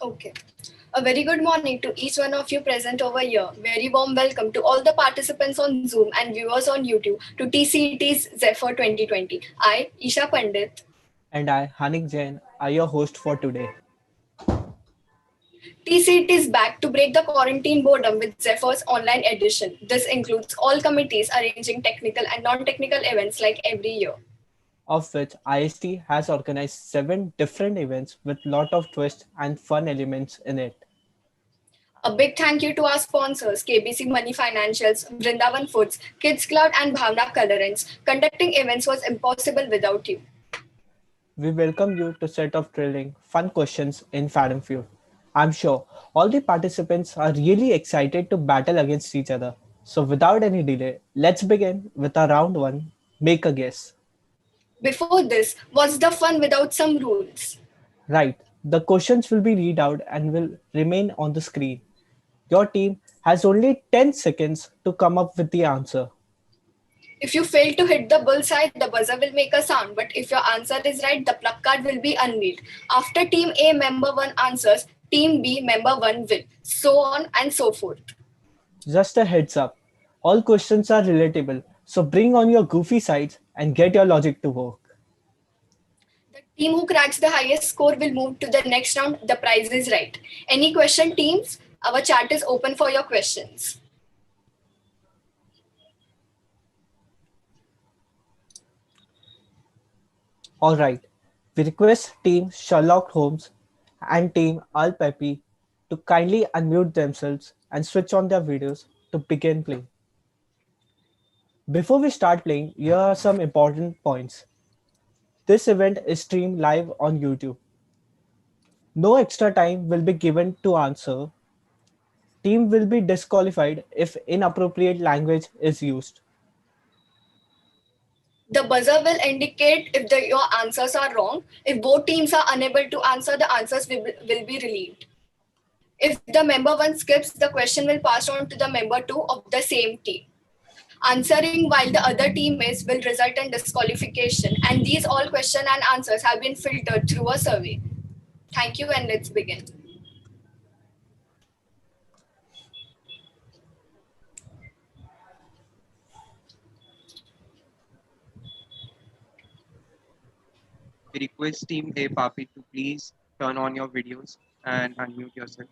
Okay. A very good morning to each one of you present over here. Very warm welcome to all the participants on Zoom and viewers on YouTube to TCET's Zephyr 2020. I, Isha Pandit. And I, Hanik Jain, are your host for today. TCET is back to break the quarantine boredom with Zephyr's online edition. This includes all committees arranging technical and non-technical events like every year. Of which IST has organized 7 different events with lot of twists and fun elements in it. A big thank you to our sponsors KBC Money Financials, Vrindavan Foods, Kids Cloud, and Bhavna Colorants. Conducting events was impossible without you. We welcome you to set of thrilling, fun questions in Fathom Feud. I'm sure all the participants are really excited to battle against each other. So without any delay, let's begin with our round one, make a guess. Before this, what's the fun without some rules? Right, the questions will be read out and will remain on the screen. Your team has only 10 seconds to come up with the answer. If you fail to hit the bullseye, the buzzer will make a sound, but if your answer is right, the pluck card will be unveiled. After Team A member 1 answers, Team B member 1 will. So on and so forth. Just a heads up, all questions are relatable, so bring on your goofy sides and get your logic to work. The team who cracks the highest score will move to the next round. The prize is right. Any question, teams? Our chat is open for your questions. Alright, we request Team Sherlock Holmes and Team Al Pepe to kindly unmute themselves and switch on their videos to begin playing. Before we start playing, here are some important points. This event is streamed live on YouTube. No extra time will be given to answer. Team will be disqualified if inappropriate language is used. The buzzer will indicate if your answers are wrong. If both teams are unable to answer, the answers will be relieved. If the member 1 skips, the question will pass on to the member 2 of the same team. Answering while the other team is will result in disqualification, and these all question and answers have been filtered through a survey. Thank you, and let's begin. We request Team A Papi to please turn on your videos and unmute yourself.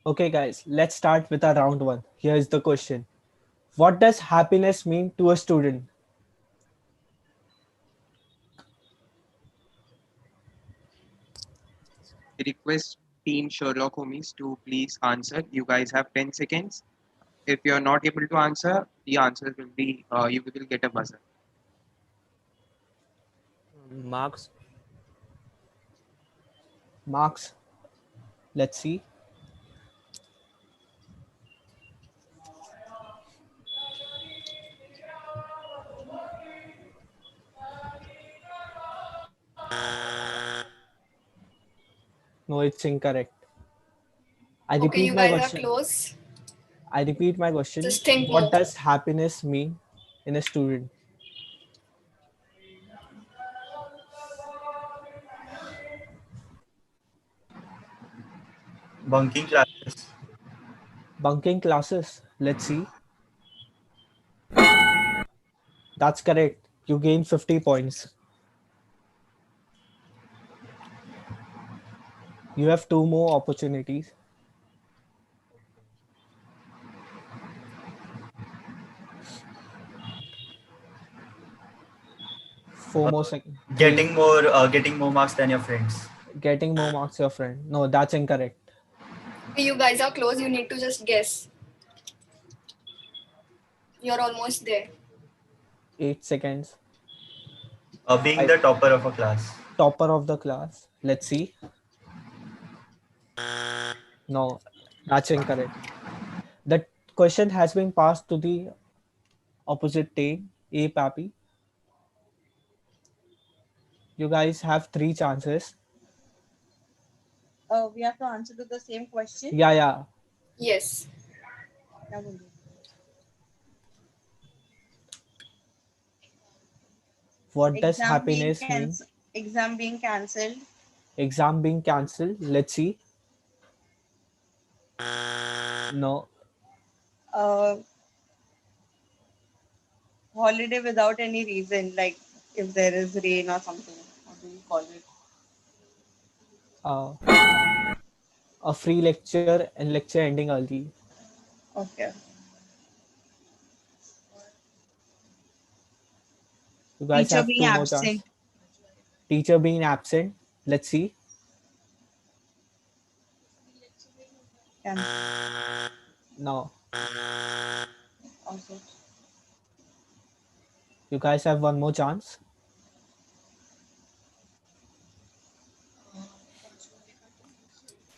Okay, guys, let's start with our round one. Here is the question. What does happiness mean to a student? We request Team Sherlock Homies to please answer. You guys have 10 seconds. If you're not able to answer, the answer will be you will get a buzzer. Marks. Marks. Let's see. No, it's incorrect. I Okay, repeat you my guys are question. close. I repeat my question. Just think What more. does happiness mean in a student? Bunking classes. Bunking classes. Let's see. That's correct. You gain 50 points. You have 2 more opportunities. 4 more seconds. Getting more marks than your friends. Getting more marks, your friend. No, that's incorrect. Okay, you guys are close. You need to just guess. You're almost there. 8 seconds. Being I the topper of a class. Topper of the class. Let's see. No, that's incorrect. The question has been passed to the opposite team, A Pappy. You guys have three chances. We have to answer to the same question. Yeah, yeah. Yes. क्या बोल रहे हो? What does happiness mean? Exam being cancelled. Exam being cancelled. Let's see. No. Uh, Holiday without any reason, like if there is rain or something. What do you call it? Uh, a free lecture and lecture ending early. Okay. You guys Teacher have being two more absent. chances. Teacher being absent. Let's see. Cancelled. No. Also. You guys have one more chance.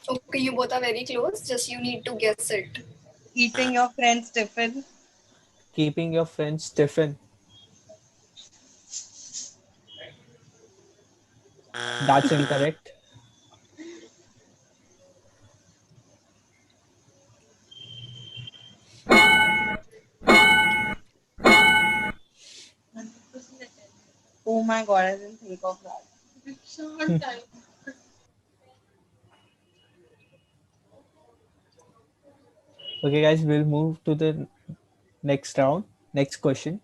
Okay, you both are very close. Just you need to guess it. Eating your friend's tiffin. Keeping your friends stiffen. That's incorrect. Oh my god, I didn't think of that. Okay, guys, we'll move to the next round. Next question.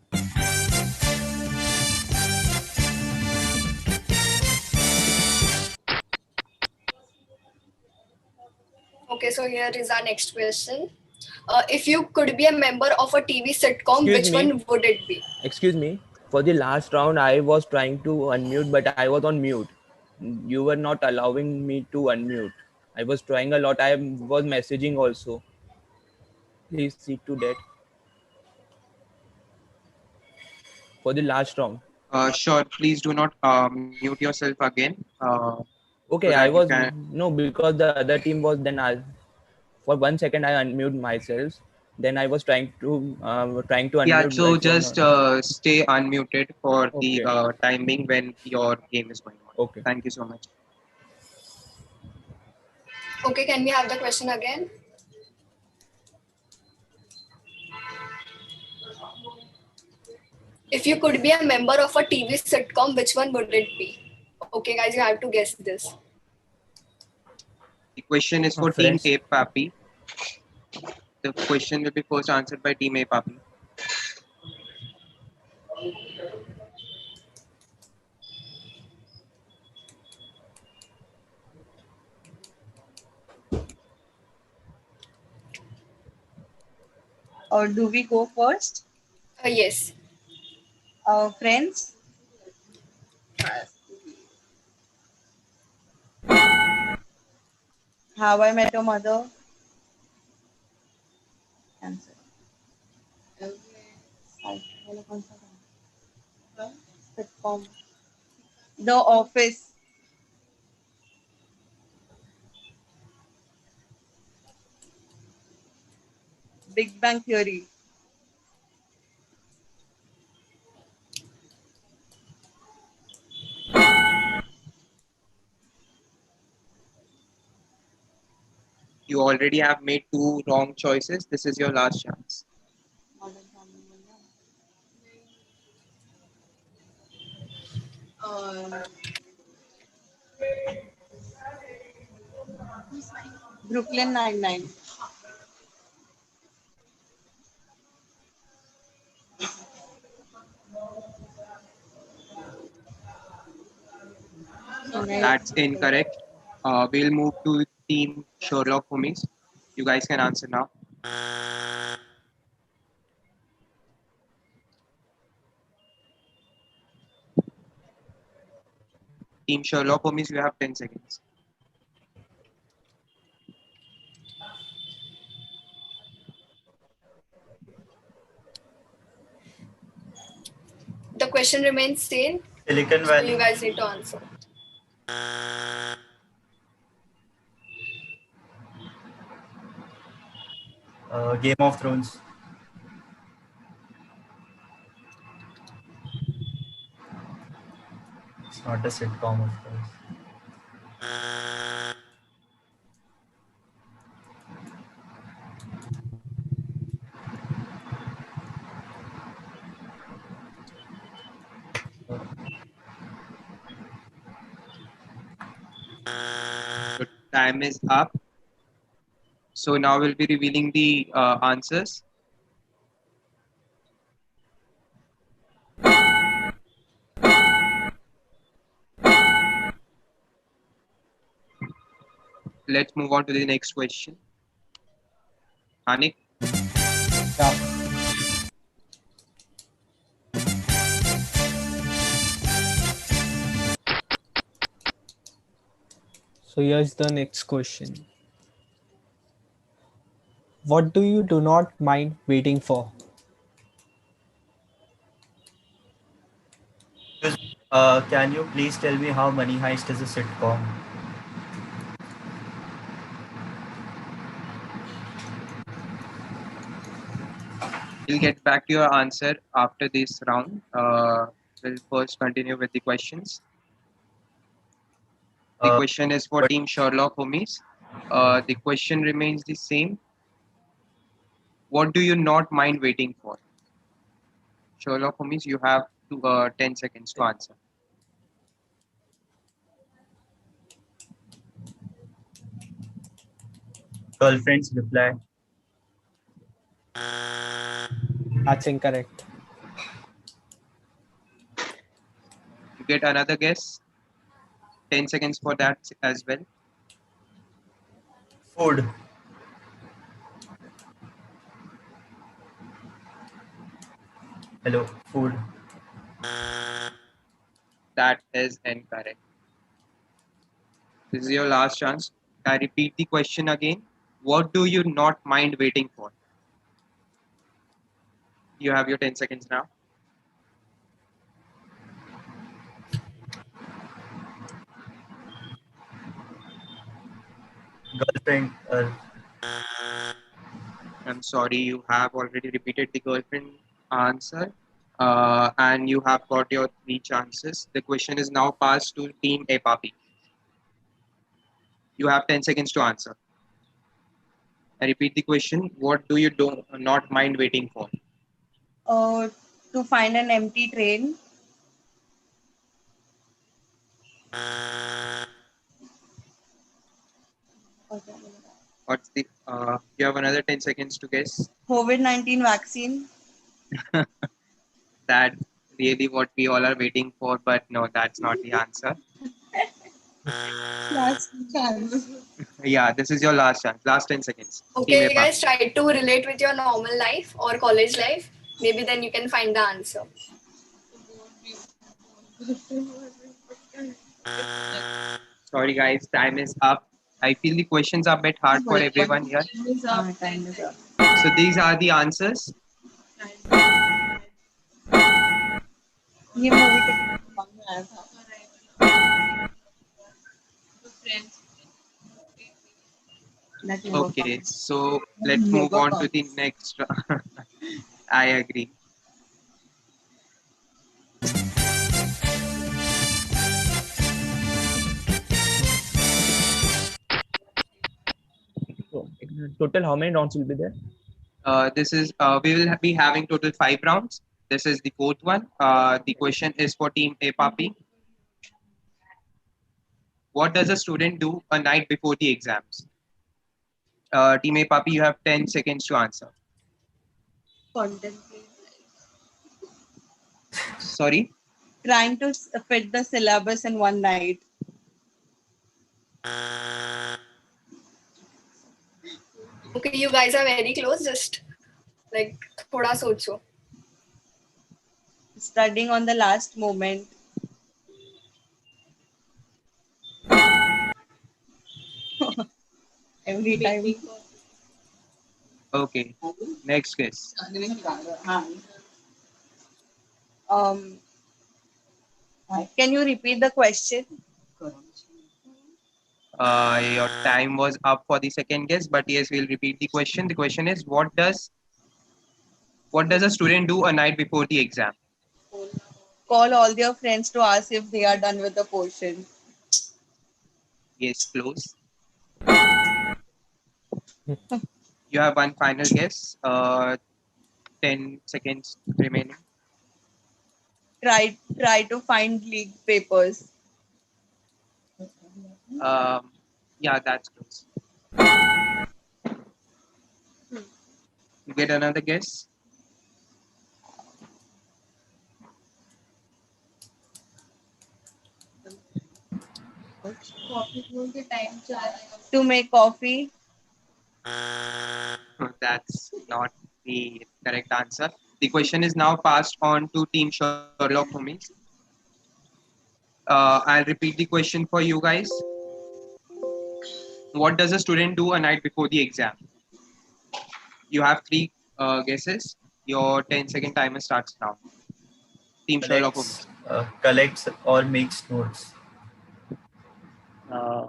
Okay, so here is our next question. If you could be a member of a TV sitcom, Excuse which me. one would it be? Excuse me. For the last round, I was trying to unmute, but I was on mute. You were not allowing me to unmute. I was trying a lot. I was messaging also. Please see to that for the last round. Sure, please do not mute yourself again so Okay, that I you was can. no because the other team was then I for 1 second I unmute myself. Then I was trying to Yeah, unmute, but so it was just not. stay unmuted for the Okay, timing when your game is going on. okay. Thank you so much. Okay, can we have the question again? If you could be a member of a TV sitcom, which one would it be? Okay, guys, you have to guess this. The question is for Team Friends. A Papi. The question will be first answered by Team A Papi. Or do we go first? Yes. Friends. How I Met Your Mother. Answer. Sitcom. The Office. Big Bang Theory. You already have made two wrong choices. This is your last chance. Brooklyn Nine-Nine. That's incorrect. We'll move to Team Sherlock Holmes. You guys can answer now. Team Sherlock Holmes, you have 10 seconds. question remains same. Silicon So you Valley. guys need to answer. Game of Thrones. It's not a sitcom, of course. So time is up. So now we'll be revealing the answers. Let's move on to the next question. Anik, Yeah. So here's the next question. What do you do not mind waiting for? Excuse me, can you please tell me how Money Heist is a sitcom? we'll get back to your answer after this round. We'll first continue with the questions. The Uh, question is for but Team Sherlock Homies. The question remains the same. What do you not mind waiting for? Sherlock Homies, you have 10 seconds to answer. girlfriend's reply. That's incorrect. You get another guess. 10 seconds for that as well. Food. Hello, food. That is incorrect. This is your last chance. I repeat the question again. What do you not mind waiting for? You have your 10 seconds now. Girlfriend. I'm sorry, you have already repeated the girlfriend answer. And you have got your 3 chances. The question is now passed to Team Epapi. You have 10 seconds to answer. I repeat the question. What do you not mind waiting for? To find an empty train. What's the? You have another 10 seconds to guess. COVID-19 vaccine. That's really what we all are waiting for, but no, that's not the answer. Last chance. Yeah, this is your last chance. Last 10 seconds. Okay, Team guys, Epapi. try to relate with your normal life or college life. Maybe then you can find the answer. Sorry, guys, time is up. I feel the questions are a bit hard for everyone here. Time is up. So these are the answers. ये movie ticket दिमाग में आया था. That never Okay, comes. so let's move on to the next. I agree. So, total, how many rounds will be there? This is we will be having total 5 rounds. This is the 4th one. The question is for Team Epapi. What does a student do a night before the exams? Team Epapi, you have 10 seconds to answer. Contemplate. Sorry. Trying to fit the syllabus in one night. Okay, you guys are very close. Just like thoda socho. Studying on the last moment. Every time. Okay. Next guess. Um, Can you repeat the question? Your time was up for the second guess, but yes, we'll repeat the question. The question is, what does a student do a night before the exam? Call all their friends to ask if they are done with the portion. Yes, close. You have one final guess. 10 seconds remaining. Try to find leaked papers. Um, yeah, that's close. You get another guess. To make coffee. That's not the correct answer. The question is now passed on to Team Sherlock Holmes. I'll repeat the question for you guys. What does a student do a night before the exam? You have three guesses. Your 10-second timer starts now. Team Sherlock Holmes. Collects or makes notes. Uh,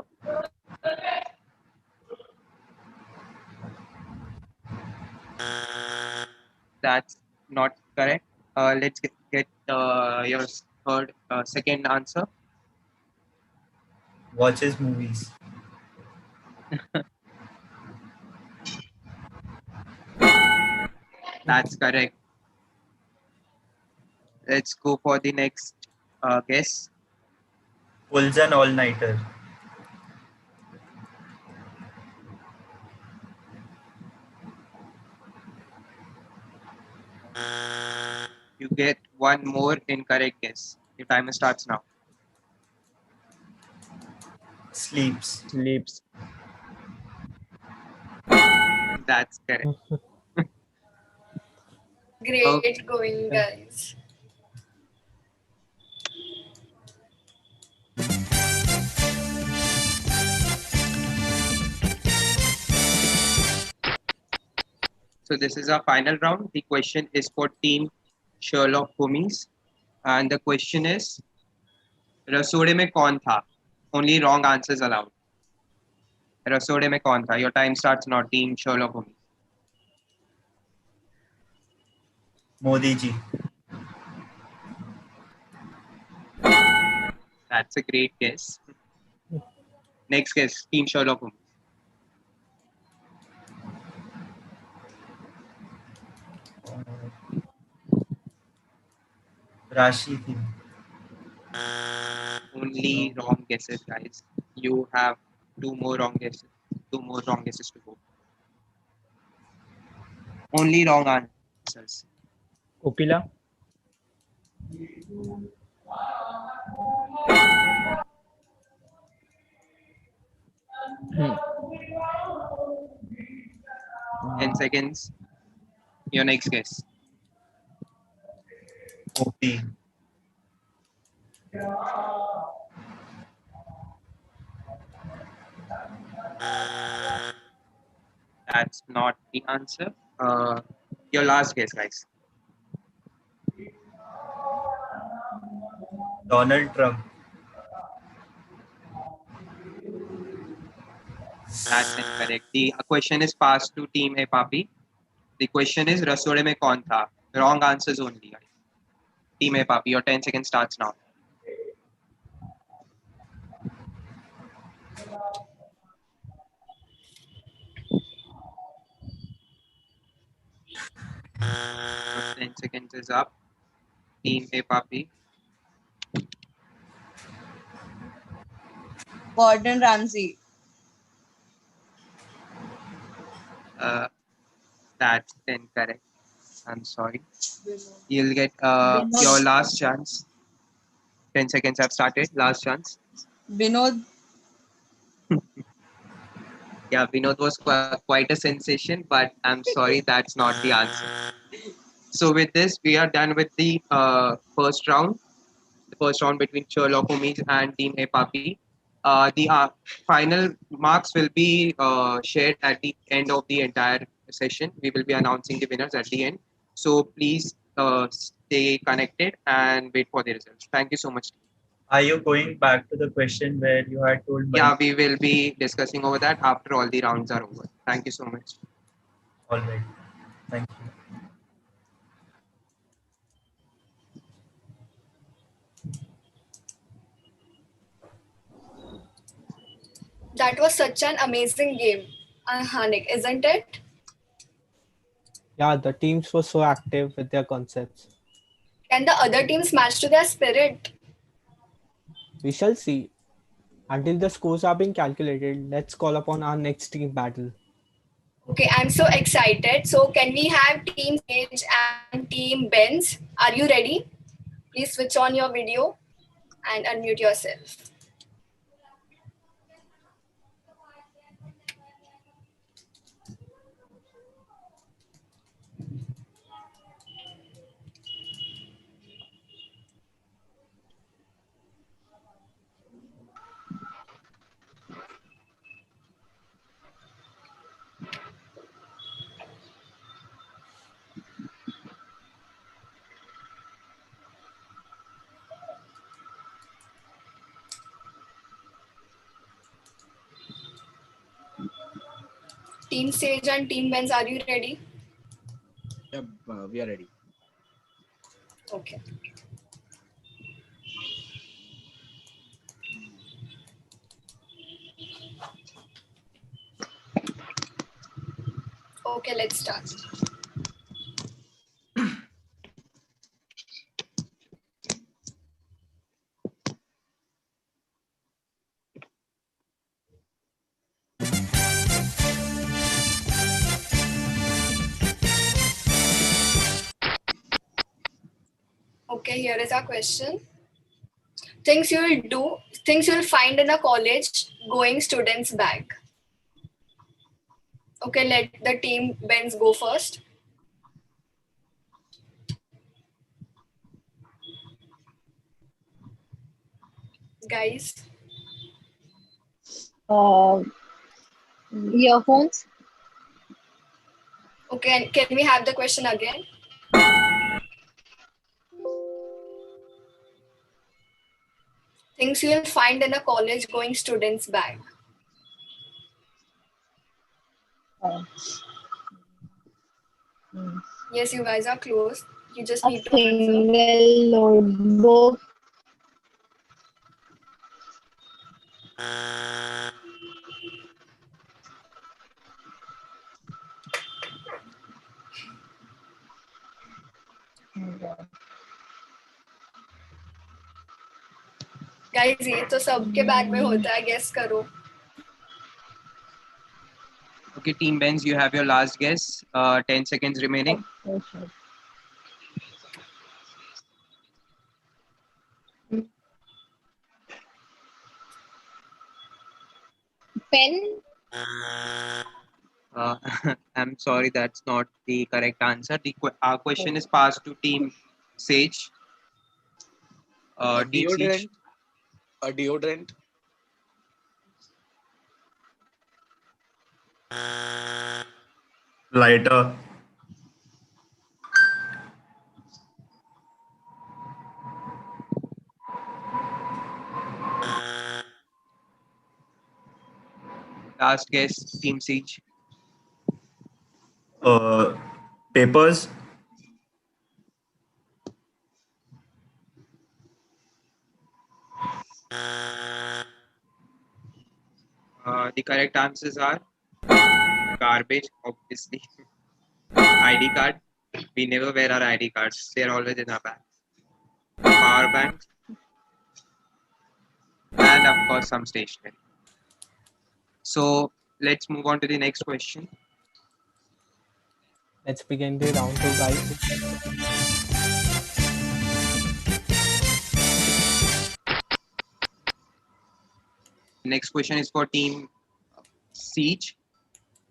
that's not correct. Let's get your second answer. Watches movies. That's correct. Let's go for the next guess. Pulls an all-nighter. You get one more incorrect guess. Your timer starts now. Sleeps. Sleeps. That's correct. Great Okay. going, guys. So this is our final round. The question is for Team Sherlock Holmes, and the question is, रसोड़े में कौन था? Only wrong answers allowed. रसोड़े में कौन था? Your time starts now, Team Sherlock Holmes. Modi ji. That's a great guess. Next guess, Team Sherlock Holmes. Rashi thi. Only wrong guesses, guys. You have two more wrong guesses. Two more wrong guesses to go. Only wrong answers. Kokila. Hmm. 10 seconds. Your next guess. Modi. That's not the answer. Your last guess, guys. Donald Trump. That's incorrect. The question is passed to Team A Papi. The question is रसोड़े में कौन था? Wrong answers only, guys. Team A Papi, your 10 seconds starts now. Your 10 seconds is up. Team A Papi. Gordon Ramsay. That's incorrect. I'm sorry. You'll get your last chance. 10 seconds have started. Last chance. Vinod. Yeah, Vinod was quite a sensation, but I'm sorry, that's not the answer. So with this, we are done with the first round. The first round between Sherlock Holmes and Team Epapi. The final marks will be shared at the end of the entire session. We will be announcing the winners at the end. So please stay connected and wait for the results. Thank you so much. Are you going back to the question where you had told Yeah, money? we will be discussing over that after all the rounds are over. Thank you so much. All right. Thank you. That was such an amazing game, Hanik, isn't it? Yeah, the teams were so active with their concepts. Can the other teams match to their spirit? We shall see. Until the scores are being calculated, let's call upon our next team battle. Okay, I'm so excited. So, can we have Team Sage and Team Benz? Are you ready? Please switch on your video and unmute yourself. Team Sage and Team Benz, are you ready? Yep, we are ready. Okay. Okay, let's start. Okay, here is our question. Things you'll find in a college going student's bag. Okay, let the team Benz go first. Guys, Earphones, okay, and can we have the question again? Things you'll find in a college going student's bag. uh, Yes, you guys are close. You just a need to answer. single notebook, Guys, ये तो सबके bag में होता है, guess करो. Okay, Team Benz, you have your last guess. 10 seconds remaining. pen, Uh, I'm sorry, that's not the correct answer. Our question is passed to Team Sage. A Team Sage. deodorant. A deodorant. Lighter. Last guess, Team Siege. Papers. The correct answers are garbage, obviously. ID card. We never wear our ID cards. They're always in our bag. Power bank. And of course, some stationery. So let's move on to the next question. Let's begin the round two, guys. Next question is for Team Siege.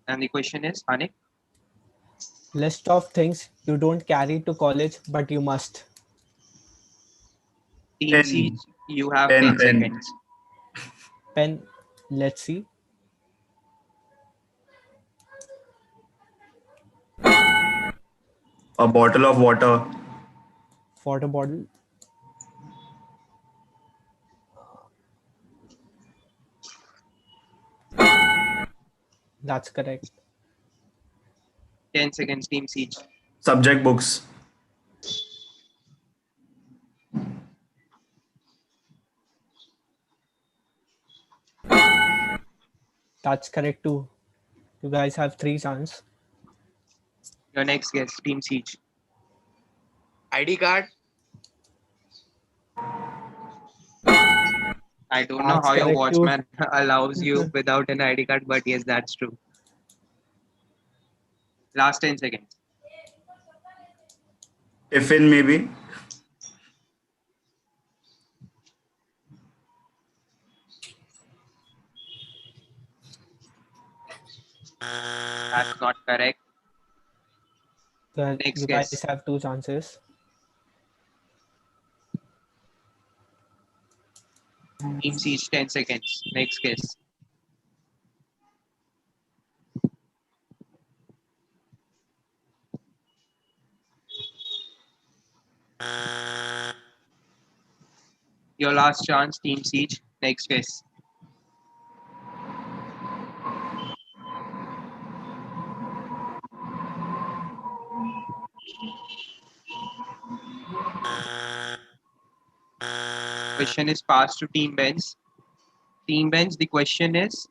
And the question is, Anik, List of things you don't carry to college, but you must. Team Pen. Siege, you have Pen, 10 pen. seconds. Pen, let's see. A bottle of water. Water bottle. That's correct. 10 seconds, Team Siege. Subject books. That's correct too. You guys have 3 chances. Your next guess, Team Siege. ID card. I don't know That's how your correct too. watchman allows you without an ID card, but yes, that's true. Last 10 seconds. Tiffin maybe. That's not correct. Next You guys guess. have 2 chances. Team Siege, 10 seconds. Next guess. Your last chance, Team Siege. Next guess. Question is passed to Team Benz. Team Benz, the question is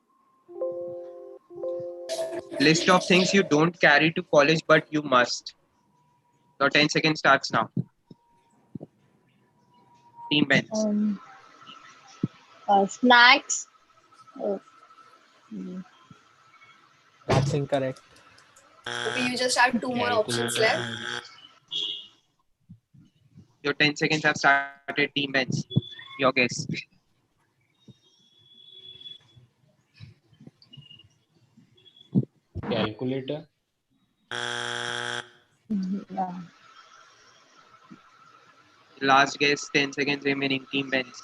list of things you don't carry to college but you must. Your 10 seconds starts now. Team Benz. Snacks. Oh, That's incorrect. Okay, you just have 2 more options Calculator. left. Your 10 seconds have started, Team Benz. Your guess. Calculator. yeah. Last guess, 10 seconds remaining, Team Benz.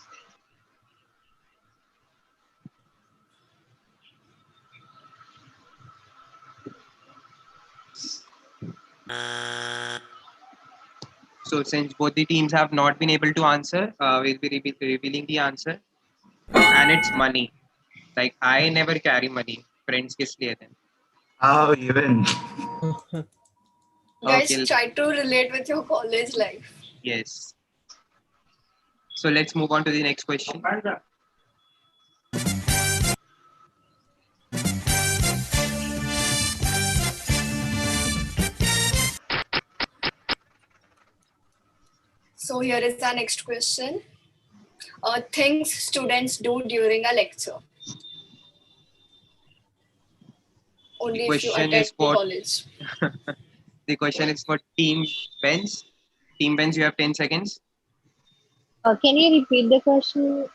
So since both the teams have not been able to answer, we'll be revealing the answer. And it's money. Like I never carry money. Friends kiss liye then. How even? Guys, Okay. try to relate with your college life. Yes. So let's move on to the next question. So here is our next question. Things students do during a lecture. Only if you question attend is the for college. the question is for Team Benz. Team Benz, you have 10 seconds. Can you repeat the question?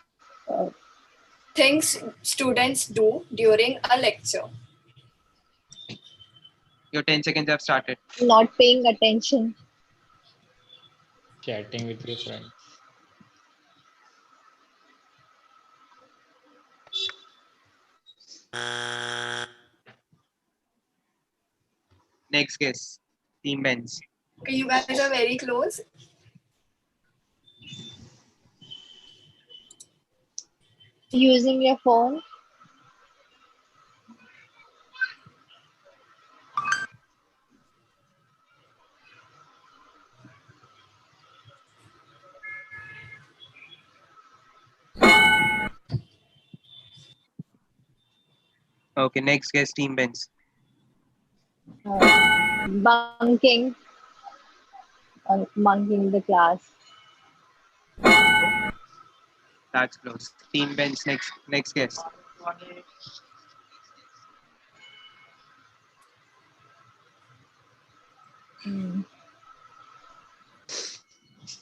Things students do during a lecture. Your 10 seconds have started. Not paying attention. Chatting with your friends. Next guess. Team Benz. Okay, you guys are very close. Using your phone. Okay, next guess, Team Benz. Bunking. Bunking the class. That's close. Team Benz, next guess.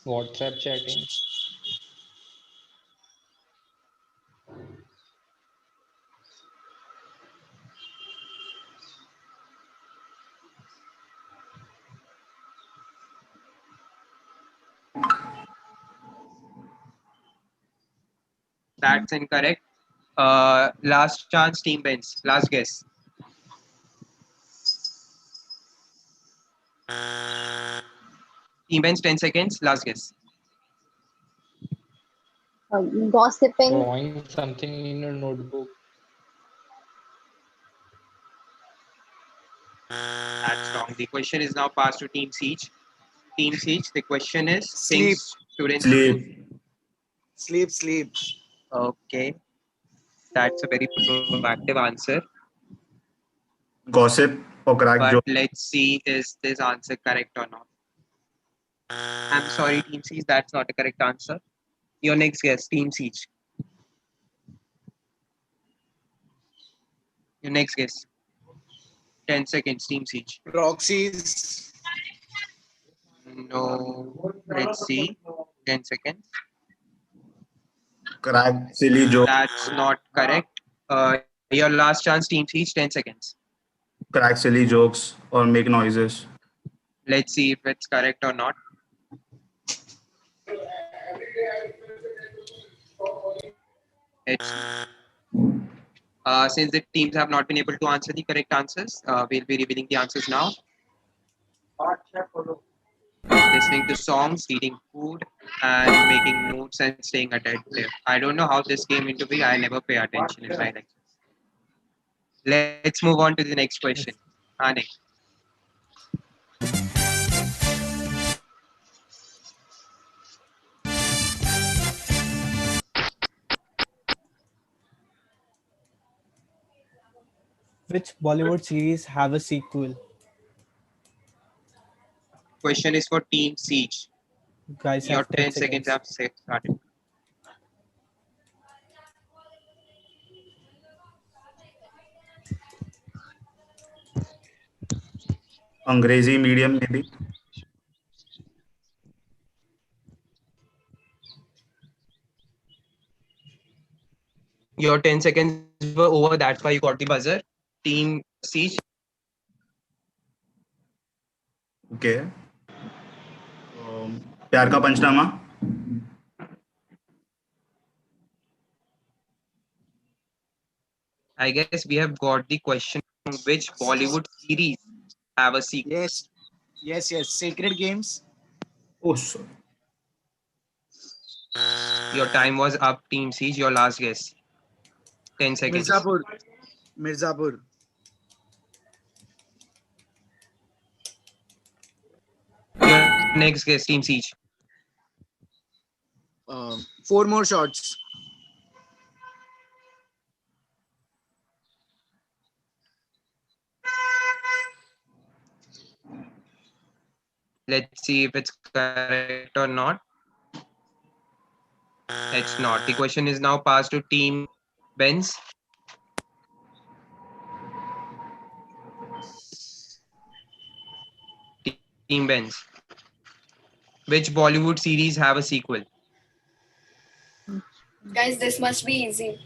WhatsApp chatting. That's incorrect. Last chance, Team Benz. Last guess. Team Benz, 10 seconds. Last guess. Gossiping. Drawing something in a notebook. The question is now passed to Team Siege. Team Siege, the question is Sleep. things students do. Sleep. Okay, that's a very proactive answer. Gossip or crack But joke. let's see, is this answer correct or not? I'm sorry, Team Siege, that's not a correct answer. Your next guess, Team Siege. Your next guess. 10 seconds, Team Siege. Proxies. No, let's see. 10 seconds. Crack silly joke. That's not correct. Your last chance, Team Siege, 10 seconds. Crack silly jokes or make noises. Let's see if it's correct or not. It's since the teams have not been able to answer the correct answers, we'll be revealing the answers now. Listening to songs, eating food, and making notes and staying attentive. I don't know how this came into be. I never pay attention in my lectures. Let's move on to the next question. Anik. Which Bollywood series have a sequel? Question is for Team Siege. You guys Your have 10 10 seconds seconds. have started. Angrezi medium maybe. Your 10 seconds were over. That's why you got the buzzer. Team Siege. Okay. प्यार का पंचनामा. I guess we have got the question. Which Bollywood series have a sequel? Yes. Sacred Games. Oh, sorry. Your time was up, Team Siege. Your last guess. 10 seconds. Mirzapur. Your next guess, Team Siege. 4 more shots. Let's see if it's correct or not. It's not. The question is now passed to Team Benz. Team Benz. Which Bollywood series have a sequel? Guys, this must be easy.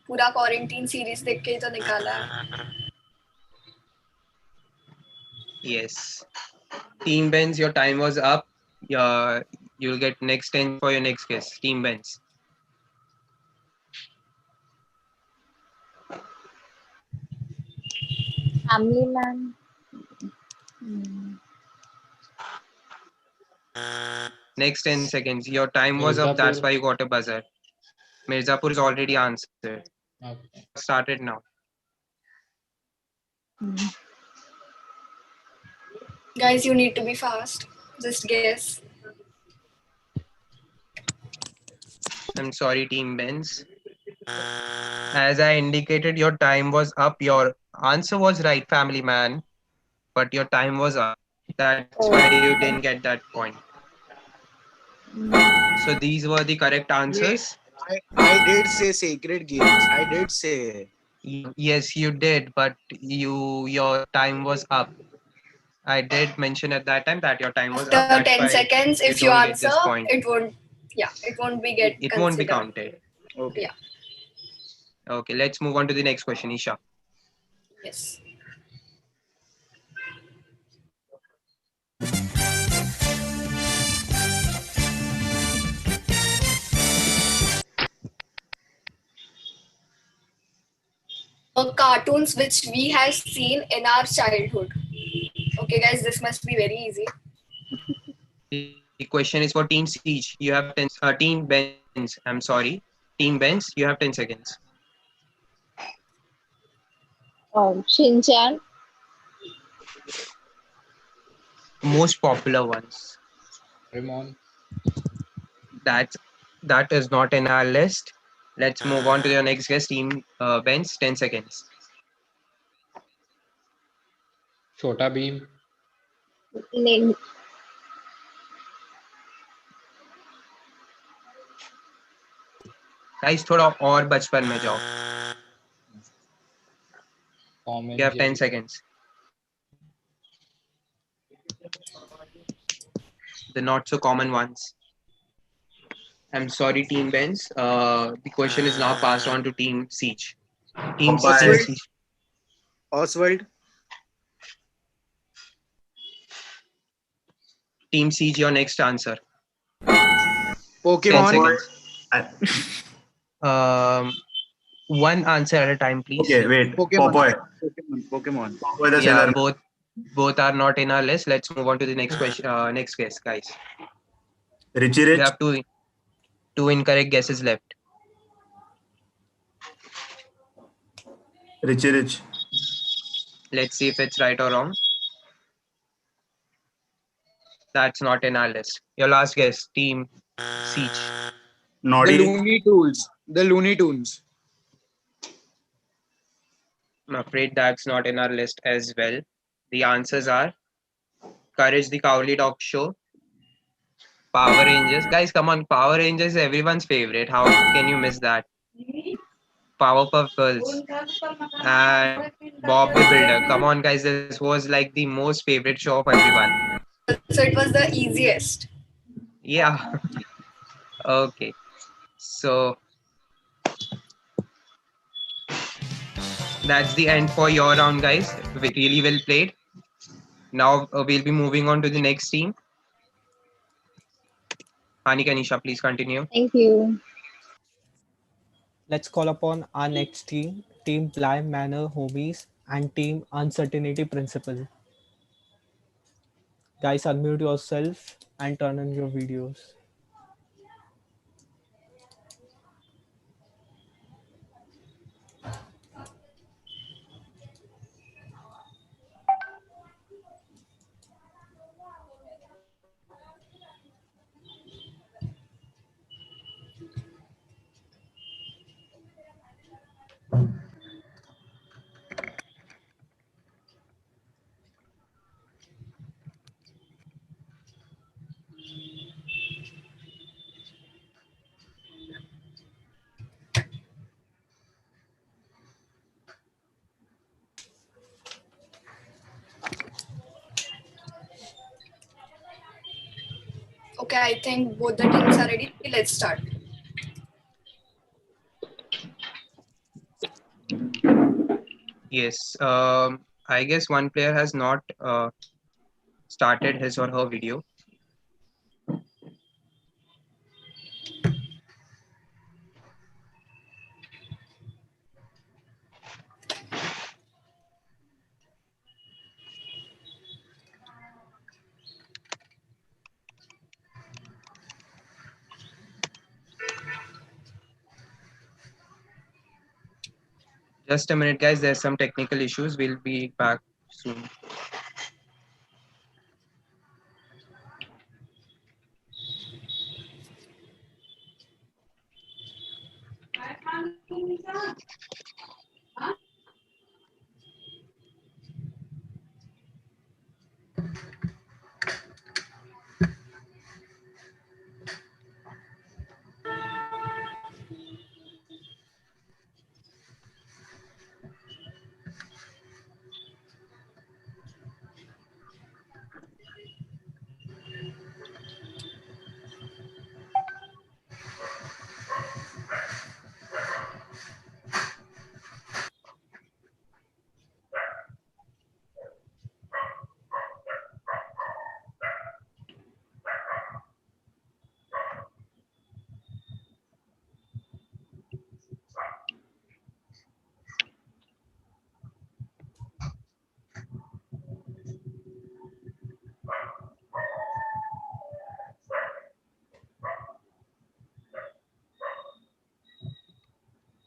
पूरा quarantine series देख के ही तो निकाला है. Yes. Team Benz, your time was up. You'll get next 10 for your next guess. Team Benz. Family Man. Next 10 seconds. Your time was up. That's why you got a buzzer. Mirzapur is already answered. Okay. Started now. Guys, you need to be fast. Just guess. I'm sorry, Team Benz. As I indicated, your time was up. Your answer was right, Family Man, but your time was up. That's why you didn't get that point. So these were the correct answers. I did say Sacred Games. I did say. Yes, you did, but your time was up. I did mention at that time that your time was up. After That's 10 why seconds, if you don't get answer, this point. it won't be get It considered. won't be counted. Okay. Yeah. Okay, let's move on to the next question, Isha. Yes. Cartoons which we have seen in our childhood. Okay, guys, this must be very easy. The question is for Team Siege. You have 10. Team Benz. I'm sorry, Team Benz. You have 10 seconds. Shinchan. Most popular ones. Ramon. That's that is not in our list. Let's move on to your next guest, team Benz. 10 seconds. Chota Beam. Nin- Guys, थोड़ा और बचपन में जाओ. Tom You and have 10 Jerry. seconds. The not so common ones. I'm sorry, Team Benz. The question is now passed on to Team Siege. Team Popeye. Oswald. Siege. Oswald. Team Siege, your next answer. 10 Pokemon. seconds. I- One answer at a time, please. okay, wait. Pokemon. Popeye. Pokemon. Popeye the Yeah, Sailor. both are not in our list. Let's move on to the next question. Next guest, guys. Richie We Rich. have two incorrect guesses left. Richie Rich. Let's see if it's right or wrong. That's not in our list. Your last guess, Team Siege. The Noddy. Looney Tunes. The Looney Tunes. I'm afraid that's not in our list as well. The answers are Courage the Cowardly Dog Show, Power Rangers. Guys, come on, Power Rangers is everyone's favorite. How can you miss that? Powerpuff Girls and Bob the Builder. Come on, guys, this was like the most favorite show of everyone. So it was the easiest. Yeah. Okay. So that's the end for your round, guys. Really well played. Now we'll be moving on to the next team. Hani Kanisha, please continue. Thank you. Let's call upon our next team, Team Blind Manor Homies and Team Uncertainty Principle. Guys, unmute yourself and turn on your videos. Okay, I think both the teams are ready. Let's start. Yes. I guess one player has not started his or her video. Just a minute, guys. There's some technical issues. We'll be back soon.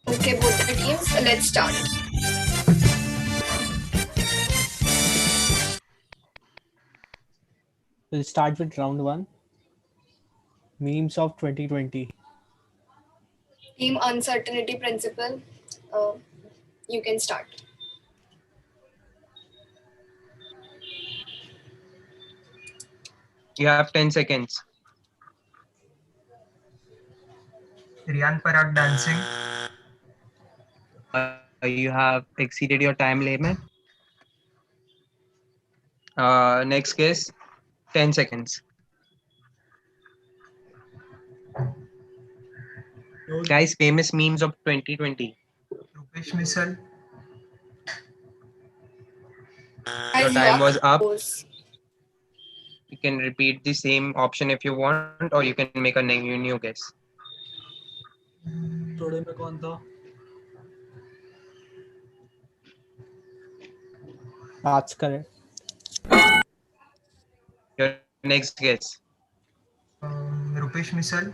Okay, both the teams. Let's start. We'll start with round one. Memes of 2020. Team uncertainty principle. Uh, you can start. You have 10 seconds. Riyan Parag dancing. You have exceeded your time limit. Next guess, 10 seconds. Guys, famous memes of 2020. Rupesh Misal. Your Guys, you time are was up. close. You can repeat the same option if you want, or you can make a new guess. थोड़े में कौन था? That's correct. Your next guess. Rupesh Misal.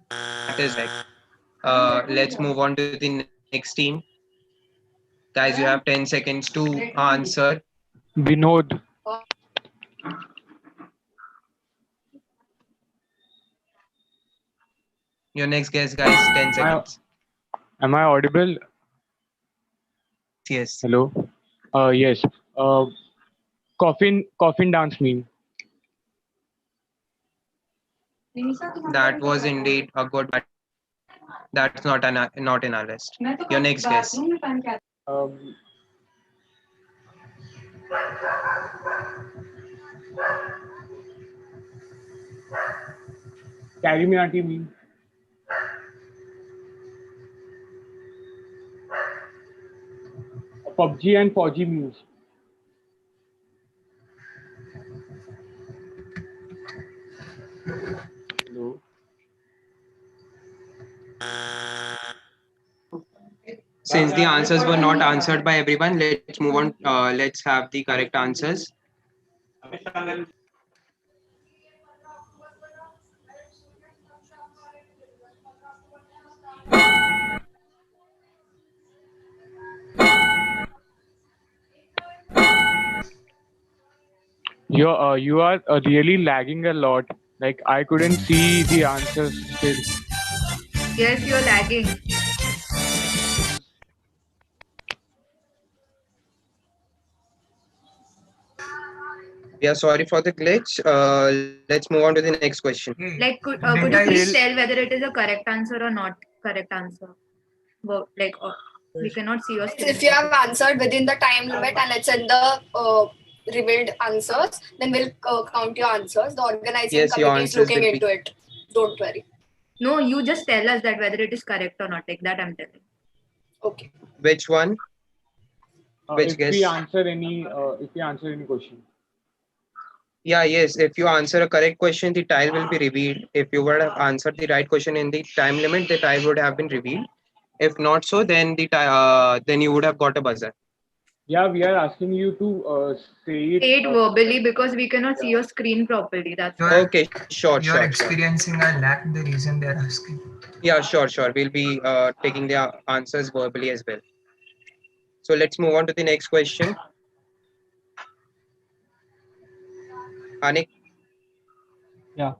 That is right. Let's move on to the next team. Guys, you have 10 seconds to answer. Vinod. Your next guess, guys, 10 seconds. Am I audible? Yes, yes. Hello. Yes. Coffin dance meme. That was indeed a good, but that's not in our list. Your next guess. Um, Carry me auntie meme. PUBG and 4G memes. Hello. Since the answers were not answered by everyone, let's move on. Let's have the correct answers. You are really lagging a lot. Like I couldn't see the answers still. Yes, you're lagging. We are sorry for the glitch. Let's move on to the next question. Like, could you please tell whether it is a correct answer or not correct answer? Well, like, we cannot see your screen. If you have answered within the time limit and it's in the revealed answers, then we'll count your answers. The organizing Yes, your committee is answers looking will into be. it. Don't worry. No, you just tell us that whether it is correct or not. Like that, I'm telling. Okay. Which one? Which If guess? we answer any question. Yeah, yes. If you answer a correct question, the tile will be revealed. If you would have answered the right question in the time limit, the tile would have been revealed. If not so, then then you would have got a buzzer. Yeah, we are asking you to say it. Say it verbally because we cannot see your screen properly. That's why. Okay, sure. You're experiencing a lack. The reason they're asking. Yeah, sure. We'll be taking the answers verbally as well. So let's move on to the next question. Anik. Yeah.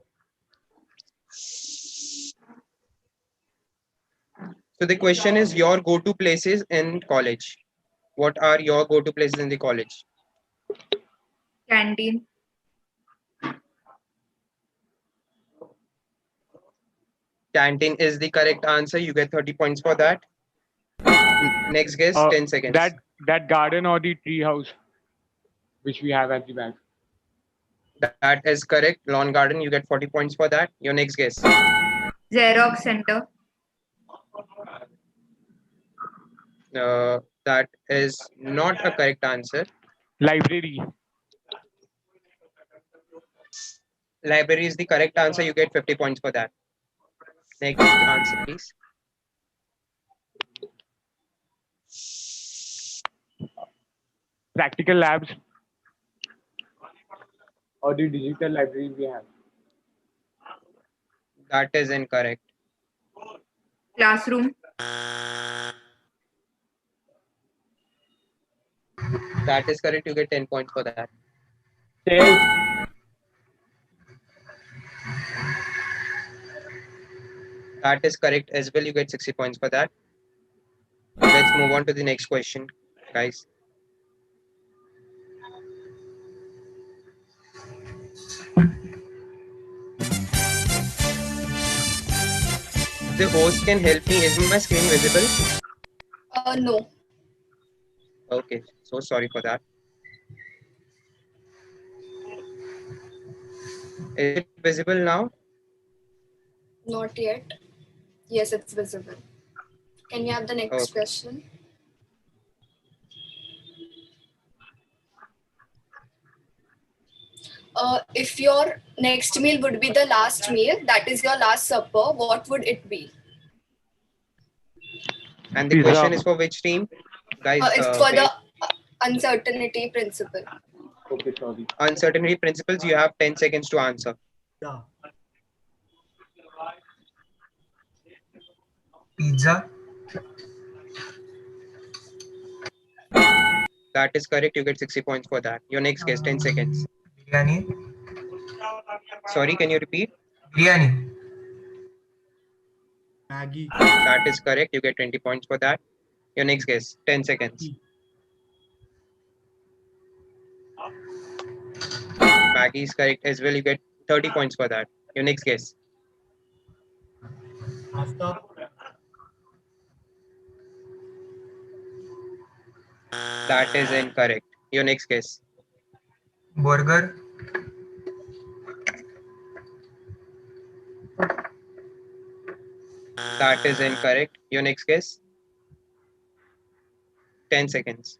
So the question is your go-to places in college. What are your go-to places in the college? Canteen. Canteen is the correct answer. You get 30 points for that. Next guess, 10 seconds. That garden or the tree house, which we have at the back. That is correct. Lawn garden, you get 40 points for that. Your next guess. Xerox center. That is not a correct answer. Library. Library is the correct answer. You get 50 points for that. Next answer, please. Practical labs. Or the digital library we have. That is incorrect. Classroom. That is correct. You get 10 points for that. Stairs. That is correct as well. You get 60 points for that. Let's move on to the next question, guys. The host can help me. Is my screen visible? No. Okay, so sorry for that. Is it visible now? Not yet. Yes, it's visible. Can you have the next Okay. question? If your next meal would be the last meal, that is your last supper, what would it be? And the Pizza. question is for which team? Guys, It's for can the you uncertainty principle. Okay, sorry. uncertainty principles? You have 10 seconds to answer. Yeah. Pizza. That is correct. You get 60 points for that. Your next guess, 10 seconds. Biryani. Sorry, can you repeat? Biryani. Maggie. That is correct. You get 20 points for that. Your next guess, 10 seconds. Maggie is correct as well. You get 30 points for that. Your next guess. Pasta. That is incorrect. Your next guess. Burger. That is incorrect. Your next guess. 10 seconds.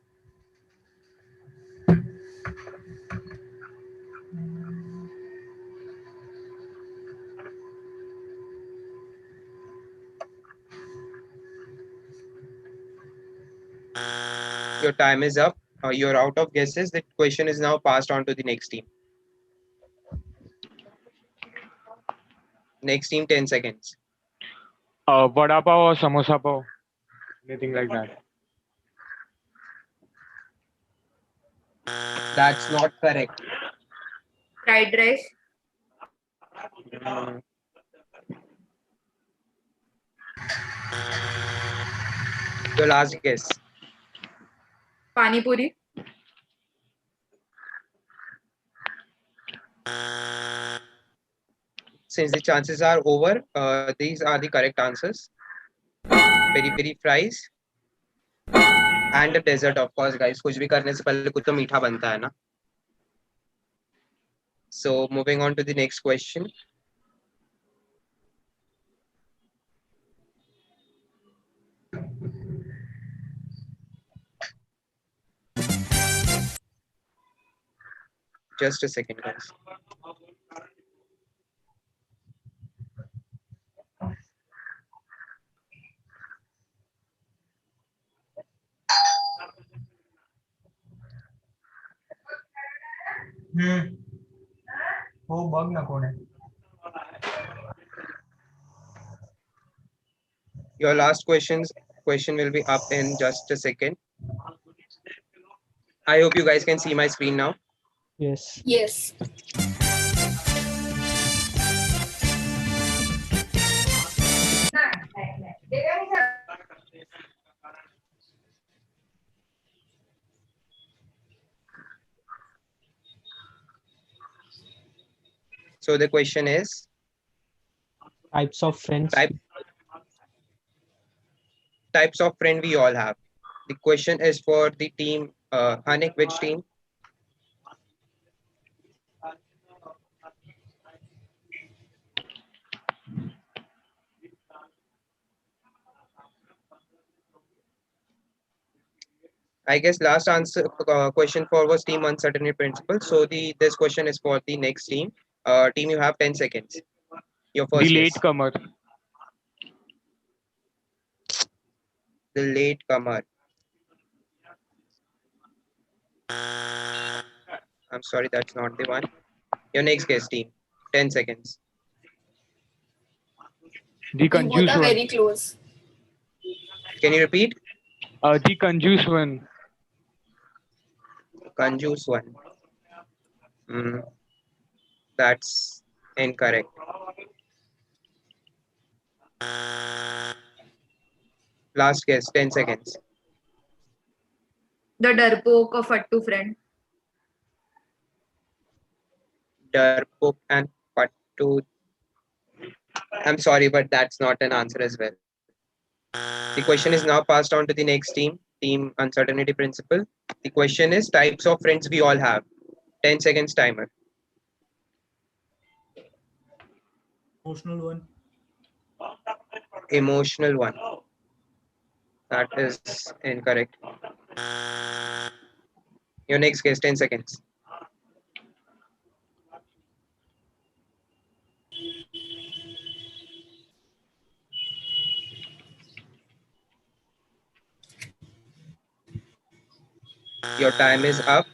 Your time is up. You're out of guesses. The question is now passed on to the next team. Next team, 10 seconds. Vada pav or samosa pav, anything like that. That's not correct. Fried rice. Mm. Your last guess. Pani puri. Since the chances are over, these are the correct answers. Peri peri fries and a dessert, of course, guys. कुछ भी करने से पहले कुछ तो मीठा बनता है ना. So moving on to the next question. Just a second, guys. हो बघ ना कोण आहे. Your last question will be up in just a second. I hope you guys can see my screen now. Yes. Yes. So the question is Types of friends. Types of friend we all have. The question is for the team. Hanik, which team? I guess last answer question for was team uncertainty principle. So this question is for the next team. Team, you have 10 seconds. Your The first guess. latecomer. The latecomer. I'm sorry, that's not the one. Your next guess, team. 10 seconds. The You both confused are one. very close. Can you repeat? The conjuice one. Conjuice one. Mm, that's incorrect. Last guess, 10 seconds. The Darpoke of Fattu friend. Darpuk and Pattu. I'm sorry, but that's not an answer as well. The question is now passed on to the next team, team uncertainty principle. The question is types of friends we all have. 10 seconds timer. Emotional one. Emotional one. That is incorrect. Your next guess, 10 seconds. Your time is up.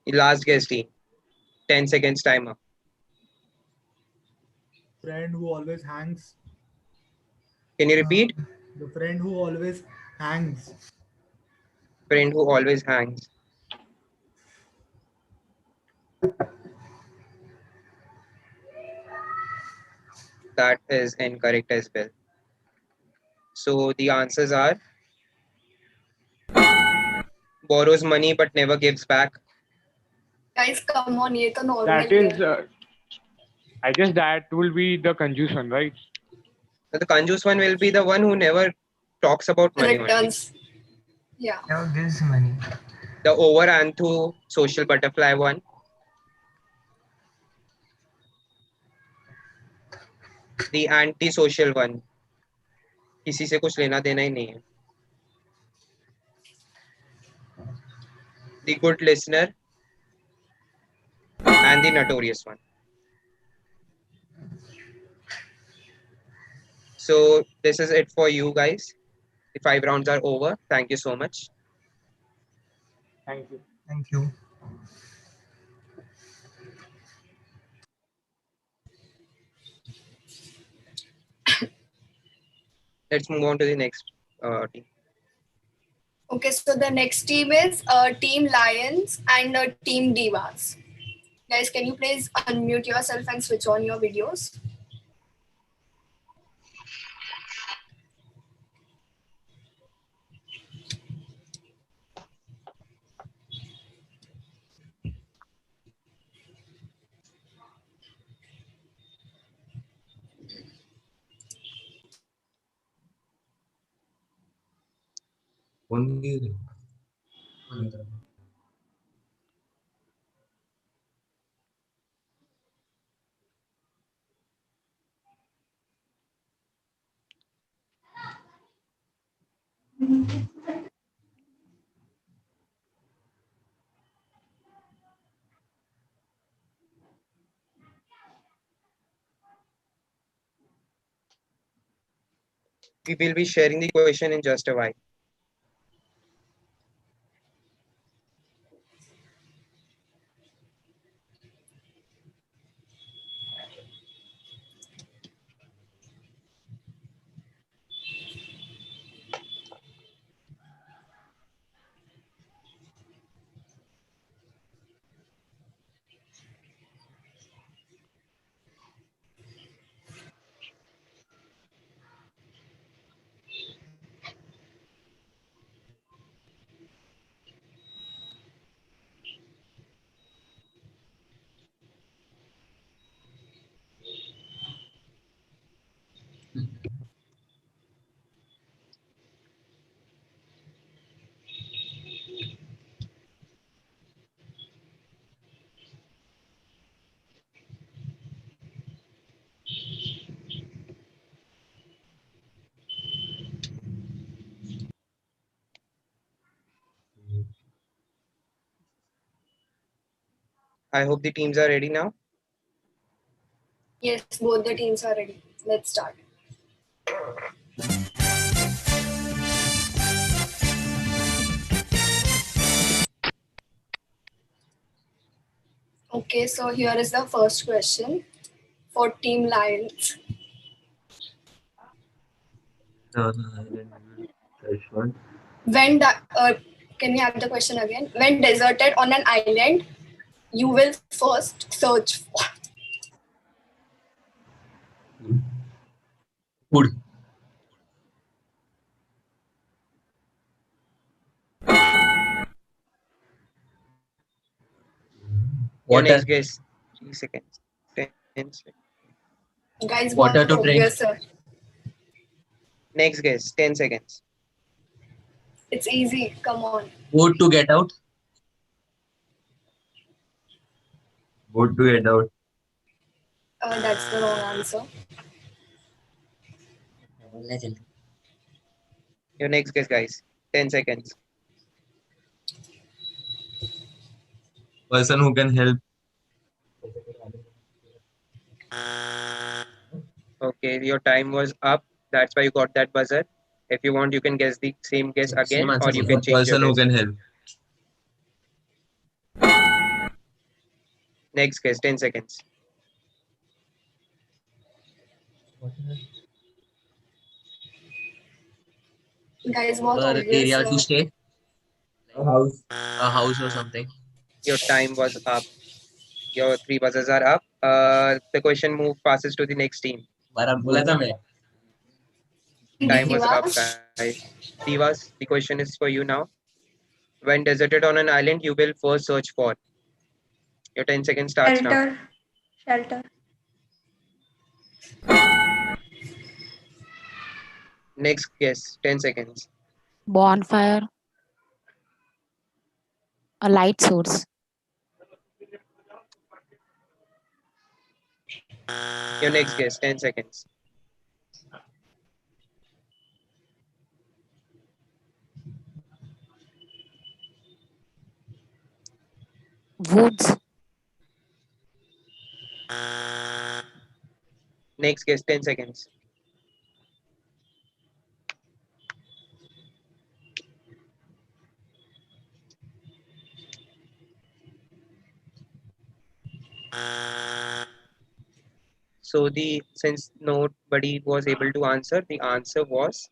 The last guess, team. 10 seconds timer. Friend who always hangs. Can you repeat? The friend who always hangs. Friend who always hangs. That is incorrect as well. So the answers are borrows money but never gives back. Guys, come on, ये तो normal That he is, है. I guess that will be the conjuice one, right? So the conjuice one will be the one who never talks about money only. Returns. Yeah. Never gives money. The over anthu social butterfly one. The anti social one. किसी से कुछ लेना देना ही नहीं है. The good listener and the notorious one. So this is it for you guys. The 5 rounds are over. Thank you so much. Thank you. Thank you. Let's move on to the next team. Okay, so the next team is Team Lions and Team Divas. Guys, can you please unmute yourself and switch on your videos? We will be sharing the question in just a while. I hope the teams are ready now. Yes, both the teams are ready. Let's start. Okay, so here is the first question for Team Lions. When can we have the question again? When deserted on an island, you will first search for. Food. Your Water. next guess. 3 seconds. 10 seconds. Guys, Water बहुत to drink. obvious sir. Next guess. 10 seconds. It's easy. Come on. Food to get out. Food to get out. That's the wrong answer. Your next guess, guys. 10 seconds. Person who can help. Okay, your time was up. That's why you got that buzzer. If you want, you can guess the same guess Same again, answer. or you can change your Person who guess. can help. Next guess. 10 seconds. Guys, बहुत Or obvious area to sir. stay. A house. A house or something. Your time was up. Your 3 buzzers are up. The question move passes to the next team. बोला था मैं. Team Time was up, Divas. guys. Divas, the question is for you now. When deserted on an island, you will first search for. Your 10 seconds starts now. Shelter. Shelter. Next guess. 10 seconds. Bonfire, a light source. Your next guess. 10 seconds. Woods, Next guess. 10 seconds. So the since nobody was able to answer, the answer was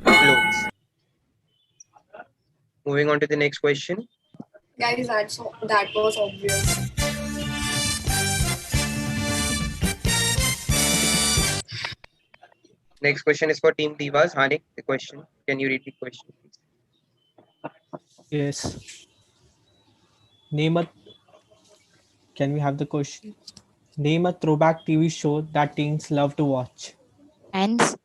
clothes. Moving on to the next question. Guys, that was obvious. Next question is for Team Divas. Hanik, the question. Can you read the question, please? Yes. Name a. Can we have the question? Name a throwback TV show that teens love to watch. Friends,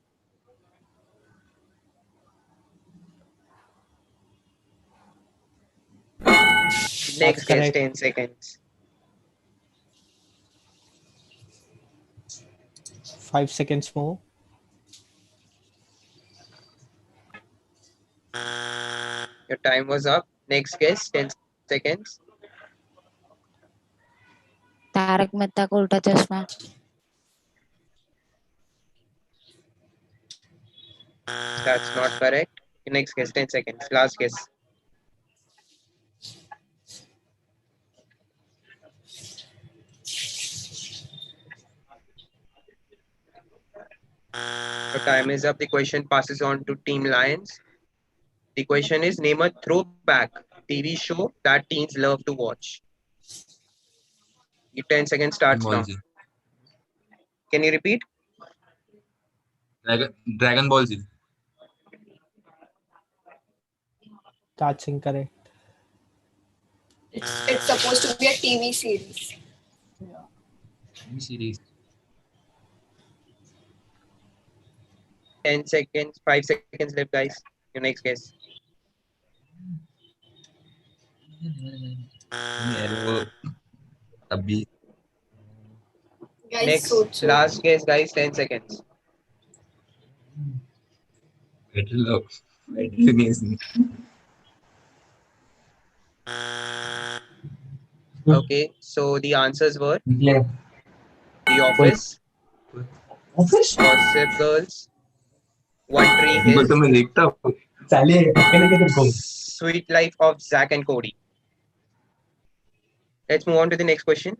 Next That's guess. correct. 10 seconds. 5 seconds more. Your time was up. Next guess. 10 seconds. Tarak Mehta का उल्टा चश्मा. That's not correct. Next guess. 10 seconds. Last guess. Your time is up. The question passes on to Team Lions. The question is name a throwback TV show that teens love to watch. Your 10 seconds starts now. Can you repeat? Dragon Ball Z. That's incorrect. It's supposed to be a TV series. Series. 10 seconds. 5 seconds left, guys. Your next guess. अभी. Guys, Next, so last guess, guys. 10 seconds. Better love. Better. Okay, so the answers were The Office, Gossip Girls, One Tree Hill, तो मैं देखता हूँ. Sweet Life of Zack and Cody. Let's move on to the next question.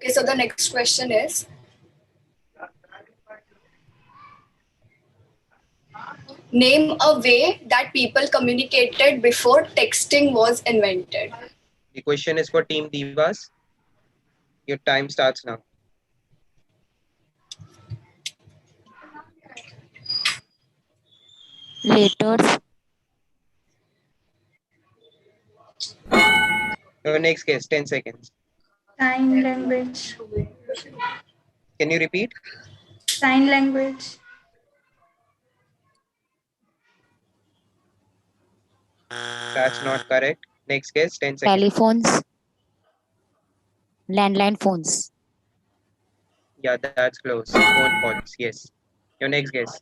Okay, so the next question is, name a way that people communicated before texting was invented. The question is for Team Divas. Your time starts now. Letters, Your next guess, 10 seconds. Sign language. Can you repeat? Sign language. That's not correct. Next guess, 10 seconds. telephones, landline phones, Yeah, that's close. Phone calls, yes. Your next guess.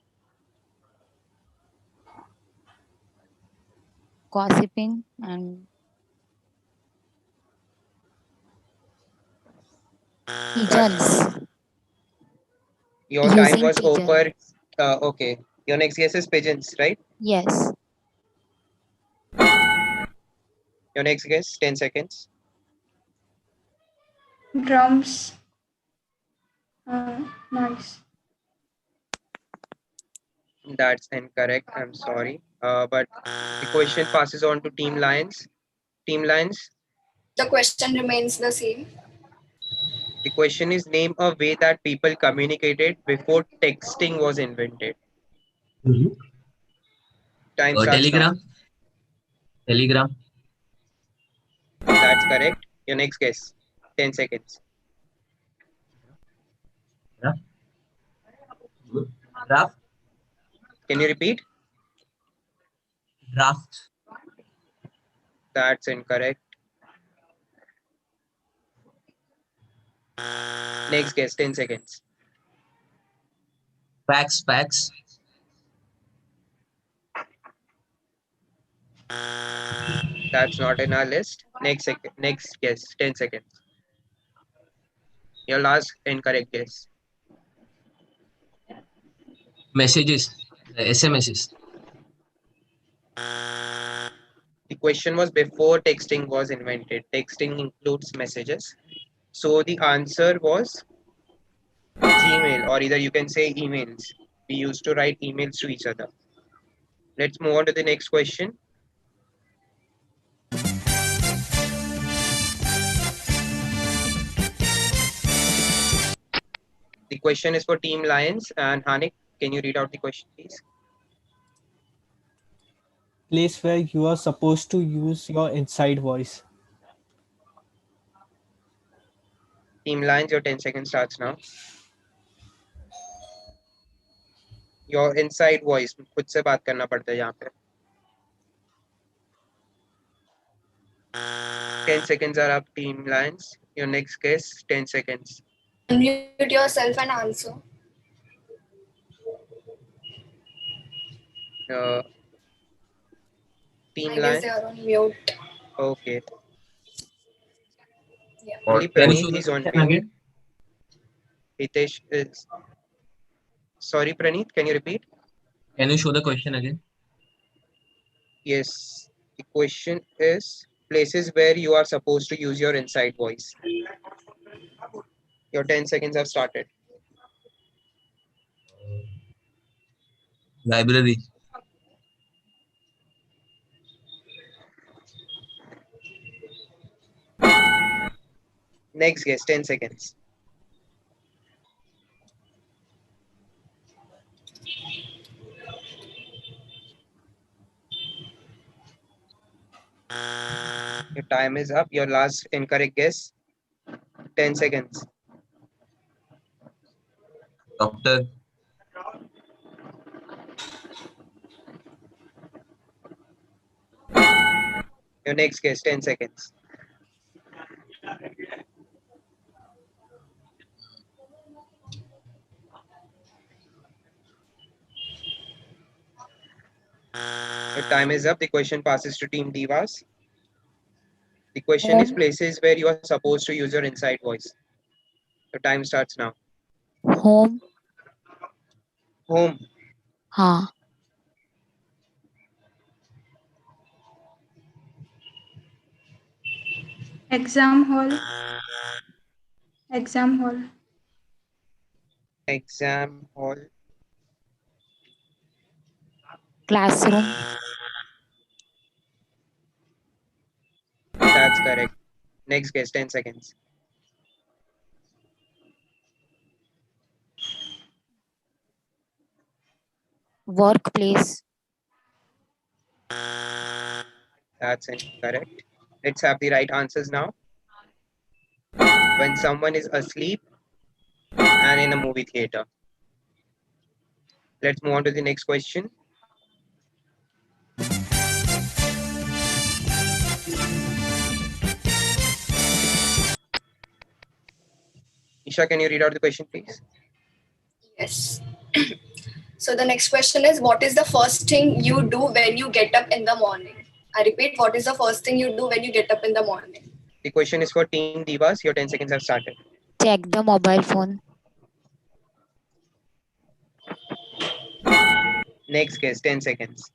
gossiping, and pigeons. Your time Using was pigeons. over. Okay. Your next guess is pigeons, right? Yes. Your next guess, 10 seconds. Drums. Noise. That's incorrect. I'm sorry. But the question passes on to Team Lions. Team Lions, The question remains the same. the question is name a way that people communicated before texting was invented. Time starts Telegram. now. Telegram. That's correct. Your next guess, 10 seconds. Draft. Can you repeat? Draft. That's incorrect. Next guess, 10 seconds. Fax. Fax. That's not in our list. Next guess, 10 seconds. Your last incorrect guess. Messages. SMSs. The question was before texting was invented. Texting includes messages. So the answer was Gmail, or either you can say emails. We used to write emails to each other. Let's move on to the next question. The question is for Team Lions, and Hanik, can you read out the question, please? Place where you are supposed to use your inside voice. Team Lions, your 10 seconds starts now. Your inside voice, खुद से बात करना पड़ता है यहाँ पे. 10 seconds are up, Team Lions. Your next guess, 10 seconds. Unmute yourself and answer. Team I guess Lions. they are on mute. Okay. Yeah. Only Can you show Praneeth the is on question mute. again? Hitesh is. Sorry, Praneeth, can you repeat? Can you show the question again? Yes. The question is places where you are supposed to use your inside voice. Your 10 seconds have started. Library. Next guess, 10 seconds. Your time is up. Your last incorrect guess, 10 seconds. Doctor. Your next guess, 10 seconds. Your time is up. The question passes to Team Divas. The question is places where you are supposed to use your inside voice. Your time starts now. home, Home. हाँ, Exam hall. Exam hall. Exam hall. Classroom. That's correct. Next guess, 10 seconds. Workplace. That's incorrect. Let's have the right answers now. When someone is asleep and in a movie theater. Let's move on to the next question. Isha, can you read out the question, please? Yes. So the next question is, what is the first thing you do when you get up in the morning? I repeat, what is the first thing you do when you get up in the morning? The question is for Team Divas. Your 10 seconds have started. Check the mobile phone. Next guess, 10 seconds.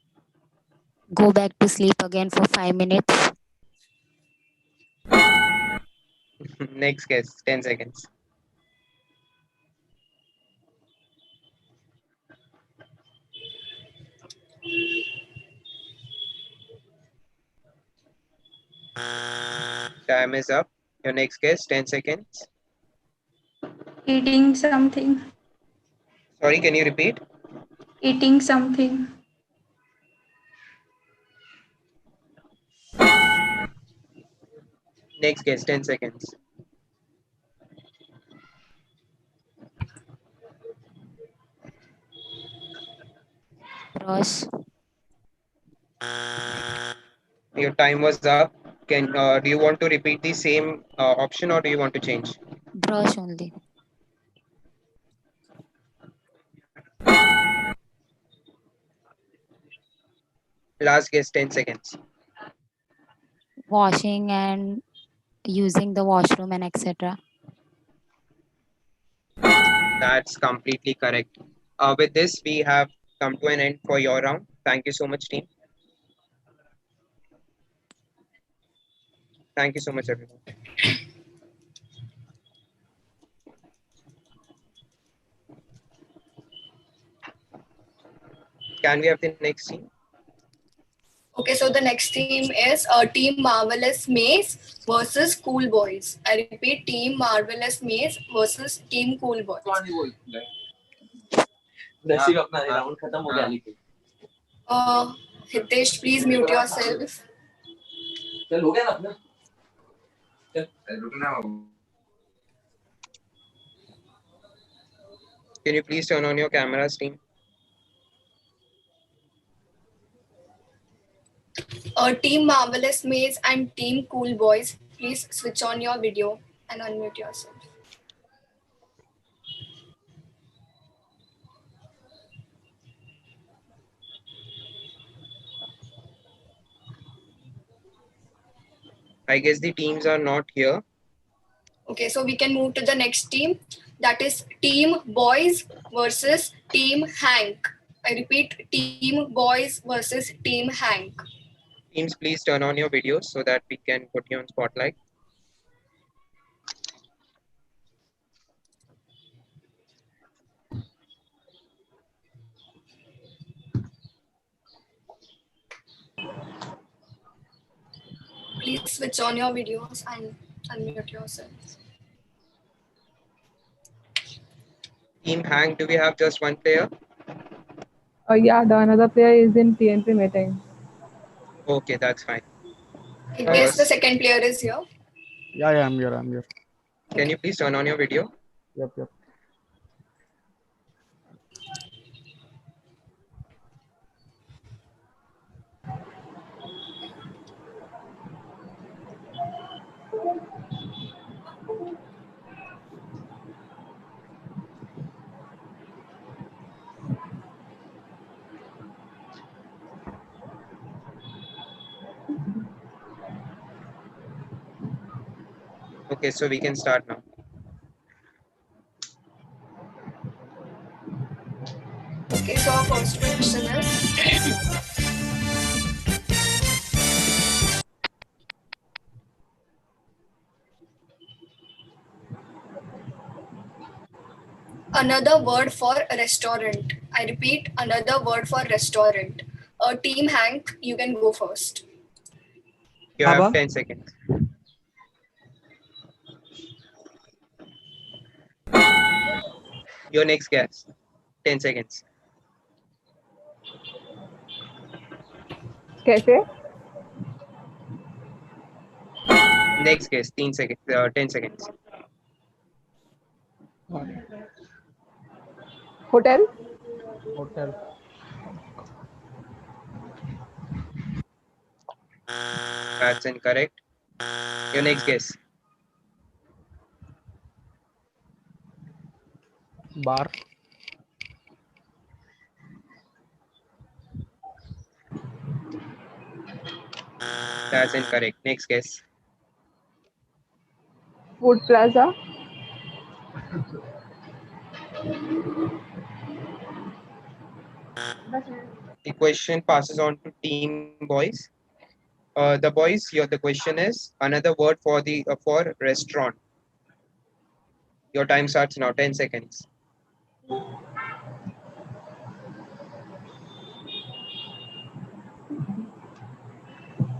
Go back to sleep again for 5 minutes. Next guess, 10 seconds. Time is up. Your next guess, 10 seconds. Eating something. Sorry, can you repeat? Eating something. Next guess, 10 seconds. Brush. Your time was up. Do you want to repeat the same option or do you want to change? Brush only. Last guess, 10 seconds. Washing and using the washroom and etc. That's completely correct. With this, we have come to an end for your round. Thank you so much, team. Thank you so much, everyone. Can we have the next team? Okay, so the next team is Team Marvelous Maze versus Cool Boys. I repeat, Team Marvelous Maze versus Team Cool Boys. Hitesh, please mute yourself. Can you please turn on your cameras, team? Team Marvelous Maze and Team Cool Boys, please switch on your video and unmute yourself. I guess the teams are not here. Okay, so we can move to the next team. That is Team Boys versus Team Hank. I repeat, Team Boys versus Team Hank. Teams, please turn on your videos so that we can put you on spotlight. Please switch on your videos and unmute yourselves. Team Hank, do we have just one player? Yeah, the another player is in TNP meeting. Okay, that's fine. I guess the second player is here. Yeah, I'm here. I'm here. Can you please turn on your video? Yep. Okay, so we can start now. Okay, so our first question is Another word for restaurant. I repeat, another word for restaurant. Team Hank, you can go first. You have 10 seconds. Your next guess. 10 seconds. Cafe. Next guess. 10 seconds. 10 seconds. Hotel. Hotel. That's incorrect. Your next guess. Bar. That's incorrect. Next guess. Food plaza. The question passes on to team boys. The boys, here the question is another word for the for restaurant. Your time starts now. 10 seconds.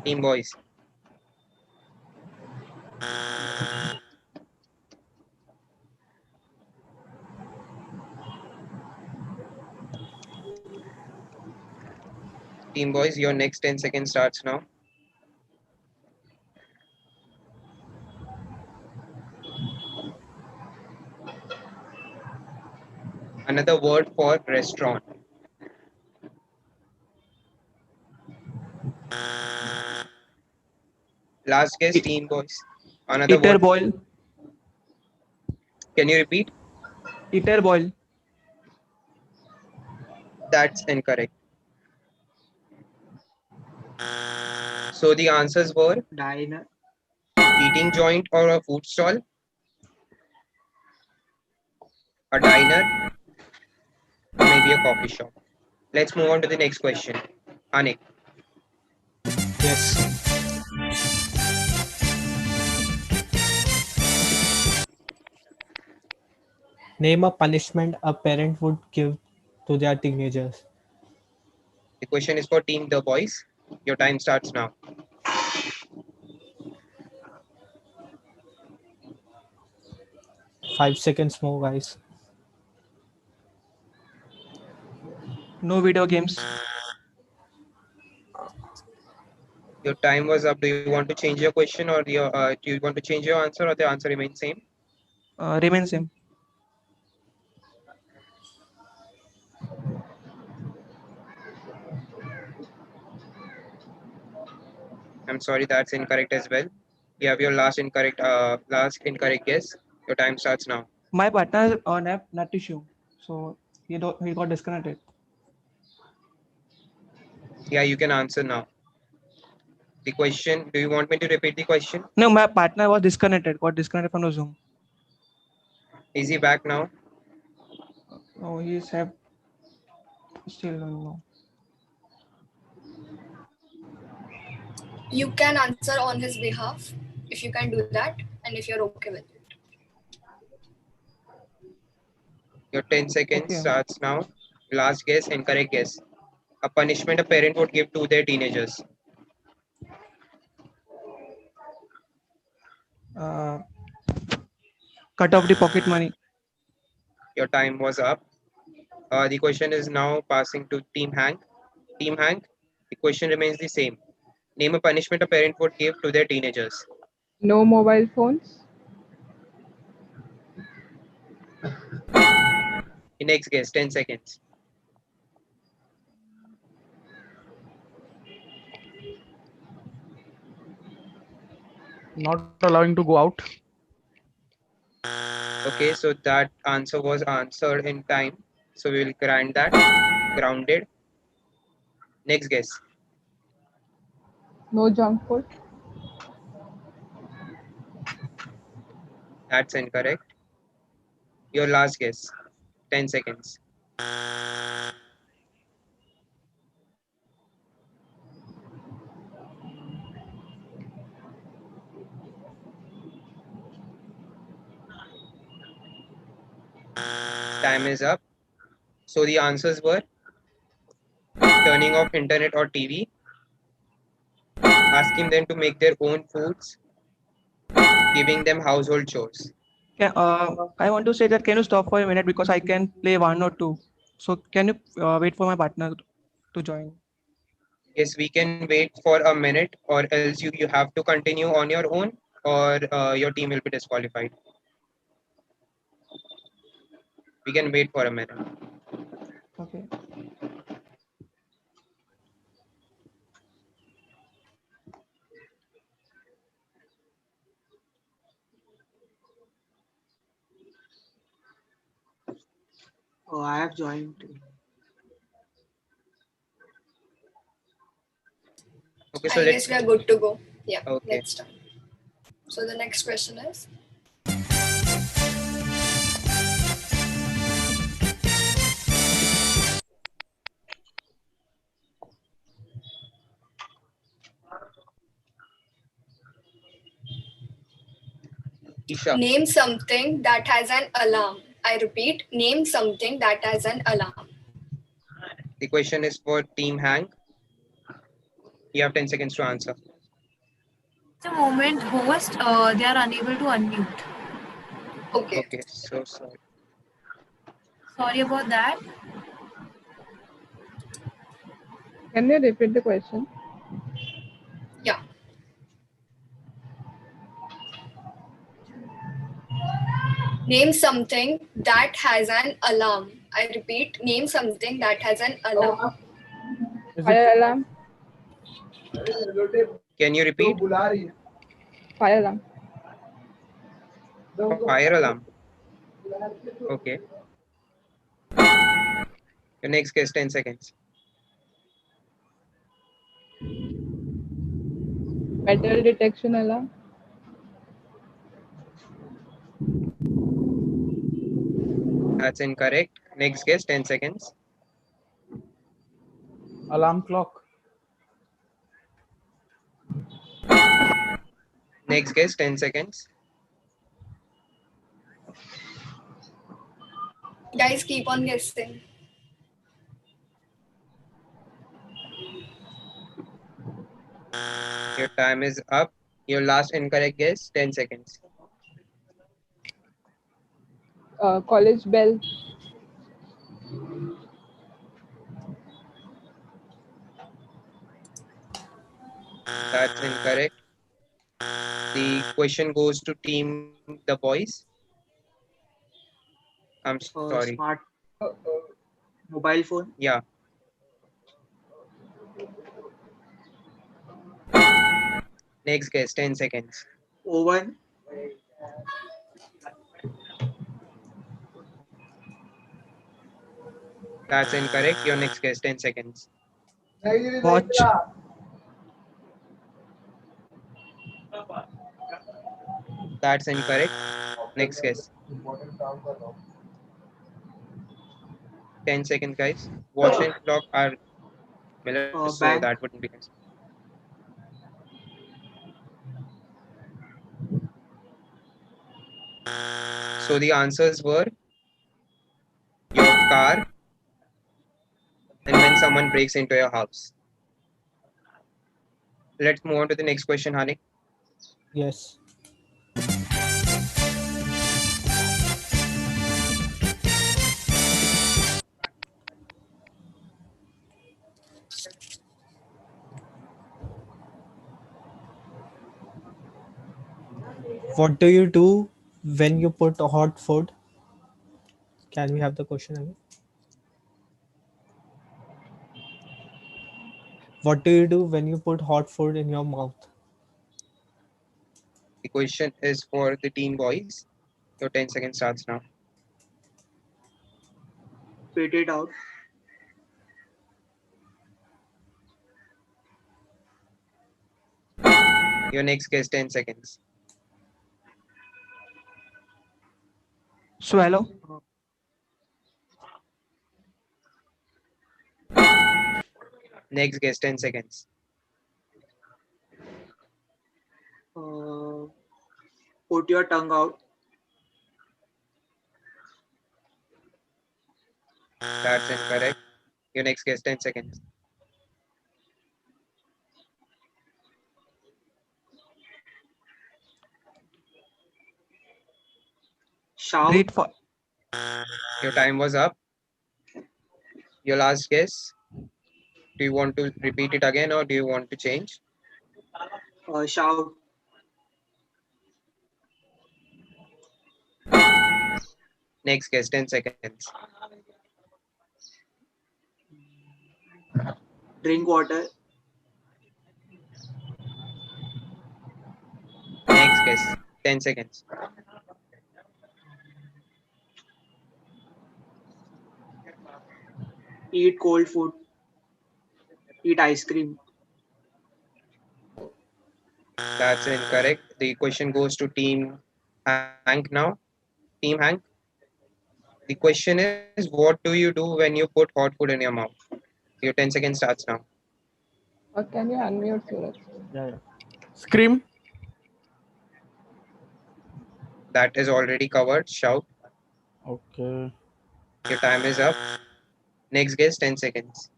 Team boys. Team boys, your next 10 seconds starts now. Another word for restaurant. Last guess, team boys. Another Eater word. boil. Can you repeat? Eater boil. That's incorrect. So the answers were Diner. eating joint or a food stall, a diner, or maybe a coffee shop. Let's move on to the next question. Anik, Yes. Name a punishment a parent would give to their teenagers. the question is for team the boys. Your time starts now. 5 seconds more, guys. No video games. Your time was up. Do you want to change your question or do you want to change your answer or the answer remains same? Remain same. I'm sorry, that's incorrect as well. You have your last incorrect guess. Your time starts now. My partner on app not issue, so he got disconnected. Yeah, you can answer now. The question, do you want me to repeat the question? No, my partner was disconnected. Got disconnected from the Zoom. Is he back now? Oh, he's have still don't know. You can answer on his behalf if you can do that and if you're okay with it. Your 10 seconds Okay. starts now. Last guess, incorrect guess. A punishment a parent would give to their teenagers. Uh, Cut off the pocket money. Your time was up. The question is now passing to Team Hank. Team Hank, the question remains the same. Name a punishment a parent would give to their teenagers. No mobile phones. The next guess, 10 seconds. Not allowing to go out. Okay, so that answer was answered in time. So we will grant that. Grounded. Next guess. No junk food. That's incorrect. Your last guess. 10 seconds. Time is up. So the answers were turning off internet or TV, asking them to make their own foods, giving them household chores. I want to say that can you stop for a minute because I can play one or two. So can you wait for my partner to join? Yes, we can wait for a minute, or else you have to continue on your own, or your team will be disqualified. We can wait for a minute. Okay. Oh, I have joined. Okay, so I guess we are good to go. Yeah, okay. let's start. So the next question is, Isha, name something that has an alarm. I repeat, name something that has an alarm. the question is for Team Hank. You have 10 seconds to answer. Just a moment, host. They are unable to unmute. Okay. Okay, so sorry. Sorry about that. Can you repeat the question? Yeah. Name something that has an alarm. I repeat, name something that has an alarm. Fire alarm. Can you repeat? Fire alarm. Fire alarm. Okay. Your next guess, 10 seconds. Metal detection alarm. That's incorrect. Next guess, 10 seconds. Alarm clock. Next guess, 10 seconds. Guys, keep on guessing. Your time is up. Your last incorrect guess, 10 seconds. College bell. That's incorrect. The question goes to Team the boys. I'm sorry. Smart mobile phone. Yeah. Next guess, 10 seconds. Oven. That's incorrect. Your next guess, 10 seconds. Watch. That's incorrect. Next guess. 10 seconds, guys. Watch and clock are similar, so that Bank. wouldn't be considered. So the answers were your car and when someone breaks into your house. Let's move on to the next question, Hanik. Yes. What do you do when you put hot food? Can we have the question again? What do you do when you put hot food in your mouth? The question is for the Team boys. Your 10 seconds starts now. Spit it out. Your next guess, 10 seconds. Swallow. Next guess, 10 seconds. Put your tongue out. That's incorrect. Your next guess, 10 seconds. Shout. Read for Your time was up. Your last guess. Do you want to repeat it again or do you want to change? shout. Next guess, 10 seconds. Drink water. Next guess, 10 seconds. Eat cold food. Eat ice cream. That's incorrect. The question goes to Team Hank now. Team Hank, the question is what do you do when you put hot food in your mouth? Your 10 seconds starts now. Can you unmute Suraj? Yeah, yeah. Scream. That is already covered. Shout. Okay. Your time is up. Next guess, 10 seconds.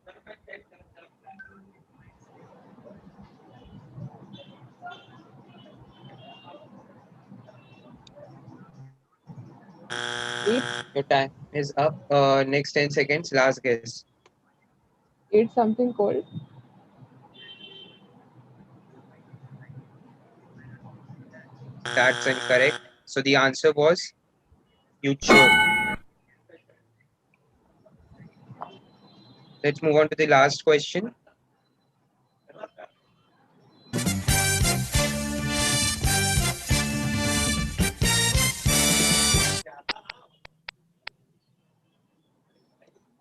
Eat, Your time is up. Next 10 seconds, last guess. eat something cold. That's incorrect. So the answer was you choke. Let's move on to the last question.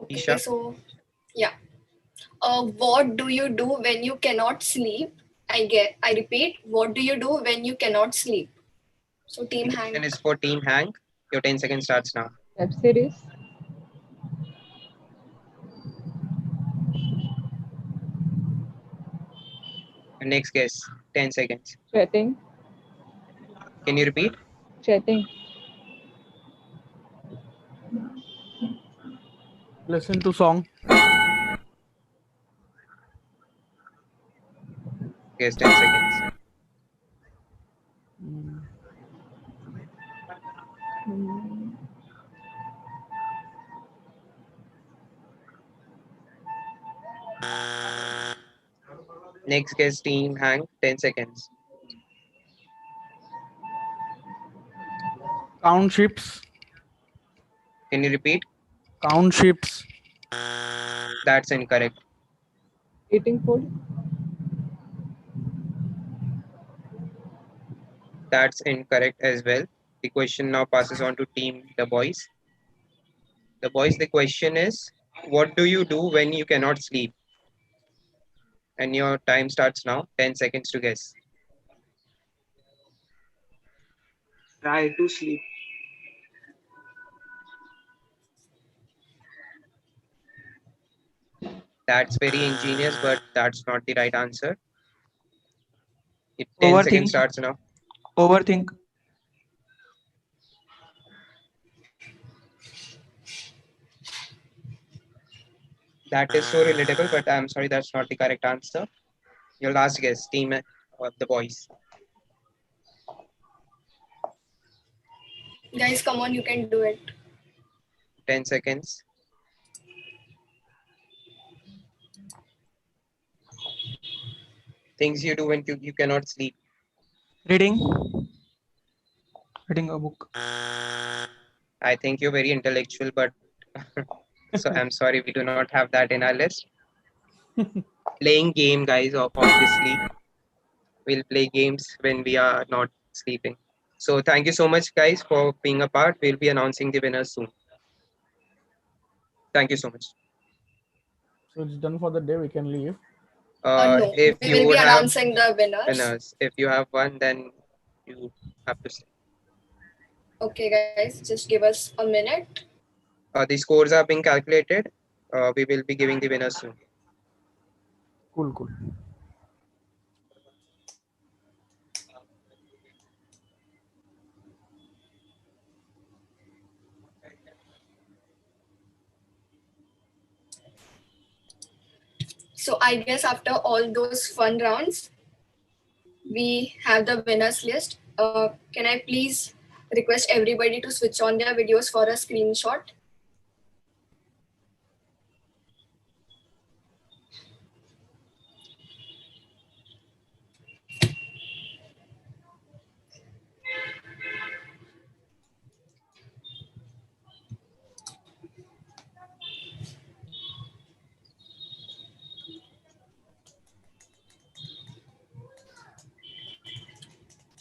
Okay, Isha, so yeah. What do you do when you cannot sleep? I repeat, what do you do when you cannot sleep? So the Team question Hank. is for Team Hank. Your 10 seconds starts now. Web series. The next guess, 10 seconds. Chatting. Can you repeat? Chatting. Listen to song. Guess 10 seconds. Hmm. Next guess, Team Hank, 10 seconds. Count ships. Can you repeat? Count ships. That's incorrect. Eating food. That's incorrect as well. The question now passes on to Team The Boys. The Boys, the question is what do you do when you cannot sleep? And your time starts now. 10 seconds to guess. Try to sleep. That's very ingenious, but that's not the right answer. 10 seconds Overthink. starts now. Overthink. That is so relatable, but I'm sorry, that's not the correct answer. Your last guess, Team The Boys. Guys, come on, you can do it. 10 seconds. Things you do when you cannot sleep. Reading. Reading a book. I think you're very intellectual, but so I'm sorry, we do not have that in our list. Playing game, guys, obviously. We'll play games when we are not sleeping. So thank you so much, guys, for being a part. We'll be announcing the winners soon. Thank you so much. So it's done for the day. We can leave. No, If we you will be would have announcing the winners. if you have one, then you have to stay. Okay, guys, just give us a minute. The scores are being calculated. We will be giving the winners soon. Cool, cool. So I guess after all those fun rounds, we have the winners list. Can I please request everybody to switch on their videos for a screenshot?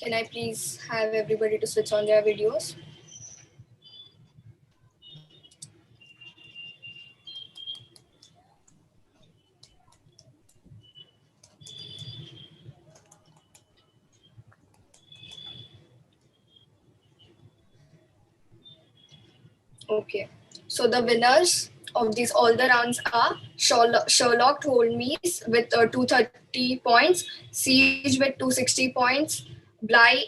Can I please have everybody to switch on their videos? Okay. So the winners of these all the rounds are Sherlock Holmes with 230 points, Siege with 260 points, Bly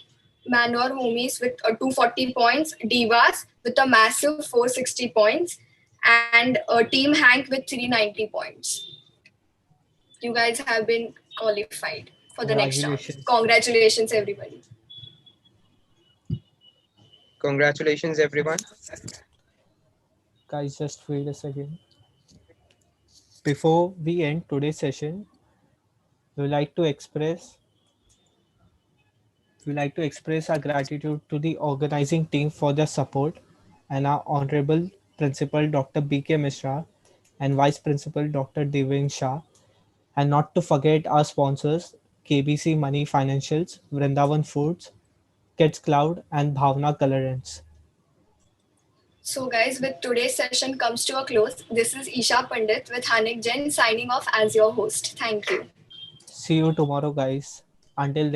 Manor Homies with 240 points, Divas with a massive 460 points, and Team Hank with 390 points. You guys have been qualified for the next round. Congratulations. Congratulations, everybody. Congratulations, everyone. Guys, just wait a second. Before we end today's session, we would like to express our gratitude to the organizing team for their support and our honorable principal Dr. B.K. Mishra and vice principal Dr. Devin Shah, and not to forget our sponsors KBC Money Financials, Vrindavan Foods, Kids Cloud, and Bhavna Colorants. So guys, with today's session comes to a close. This is Isha Pandit with Hanik Jain signing off as your host. Thank you. See you tomorrow, guys. Until then,